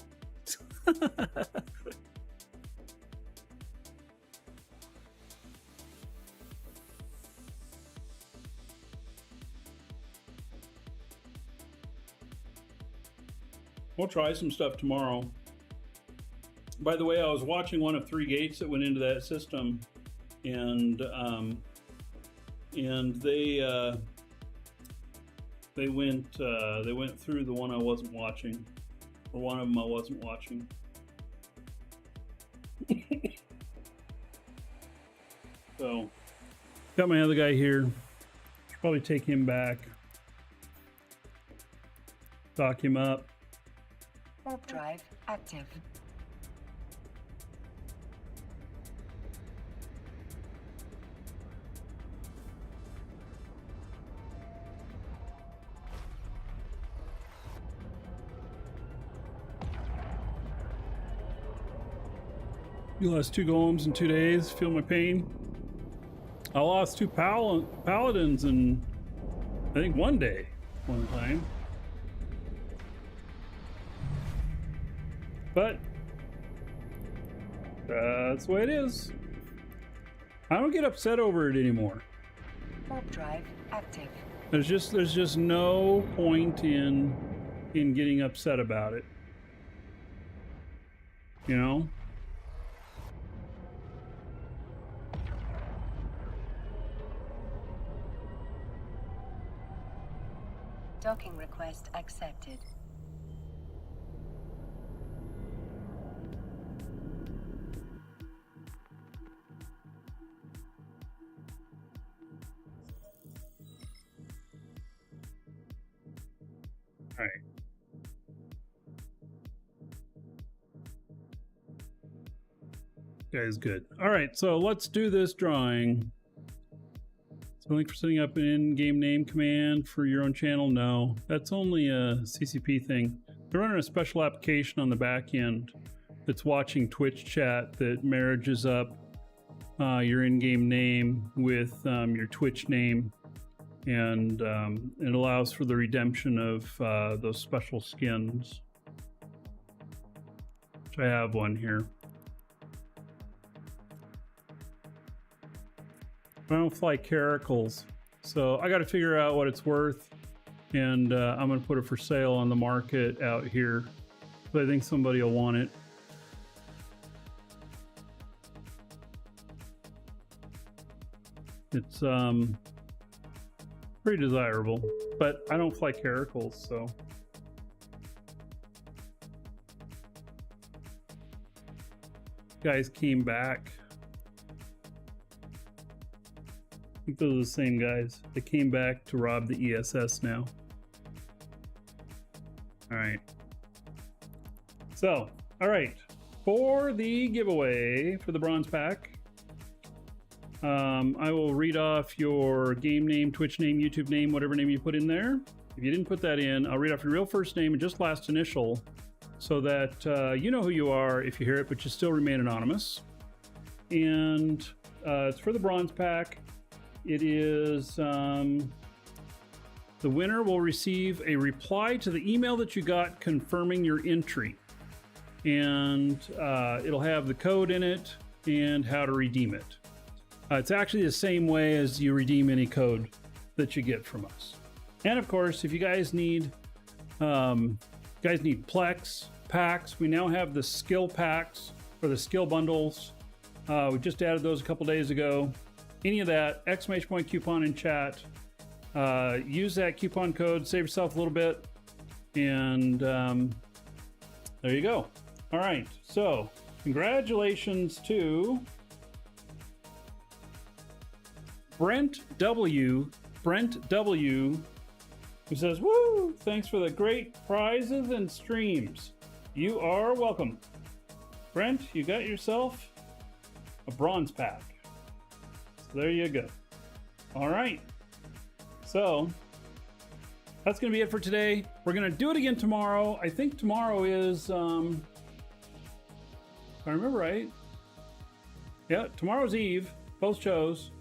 We'll try some stuff tomorrow. By the way, I was watching one of 3 gates that went into that system, and they went through the one I wasn't watching, or one of them I wasn't watching. So, got my other guy here. Should probably take him back. Dock him up. Warp drive active. You lost 2 golems in 2 days. Feel my pain. I lost 2 paladins in, I think, 1 day, one time. But that's the way it is. I don't get upset over it anymore. Warp drive active. There's just no point in getting upset about it. You know? Docking request accepted. All right. That is good. All right, so let's do this drawing. So link for setting up an in-game name command for your own channel? No, that's only a CCP thing. They're running a special application on the back end that's watching Twitch chat that marriages up your in-game name with your Twitch name, and it allows for the redemption of those special skins, which I have one here. I don't fly caracals, so I got to figure out what it's worth, and I'm going to put it for sale on the market out here, but I think somebody will want it. It's pretty desirable, but I don't fly caracals, so. Guys came back. I think those are the same guys. They came back to rob the ESS now. All right. So, all right. For the giveaway for the bronze pack, I will read off your game name, Twitch name, YouTube name, whatever name you put in there. If you didn't put that in, I'll read off your real first name and just last initial so that you know who you are if you hear it, but you still remain anonymous. And it's for the bronze pack. It is, the winner will receive a reply to the email that you got confirming your entry. And it'll have the code in it and how to redeem it. It's actually the same way as you redeem any code that you get from us. And of course, if you guys need Plex packs, we now have the skill packs or the skill bundles. We just added those a couple days ago. Any of that, exclamation point coupon in chat. Use that coupon code, save yourself a little bit, and there you go. All right, so congratulations to Brent W, who says, woo, thanks for the great prizes and streams. You are welcome. Brent, you got yourself a bronze pack. So there you go. All right. So that's going to be it for today. We're going to do it again tomorrow. I think tomorrow is, if I remember right. Yeah, tomorrow's Eve, both shows.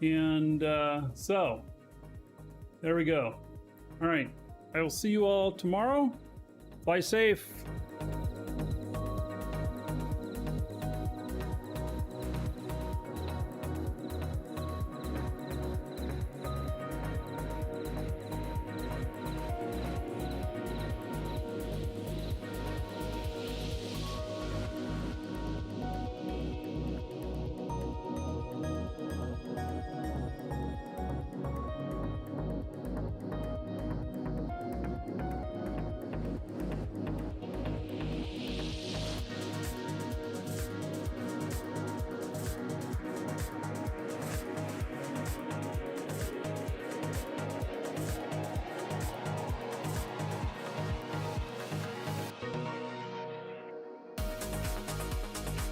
And so there we go. All right. I will see you all tomorrow. Fly safe.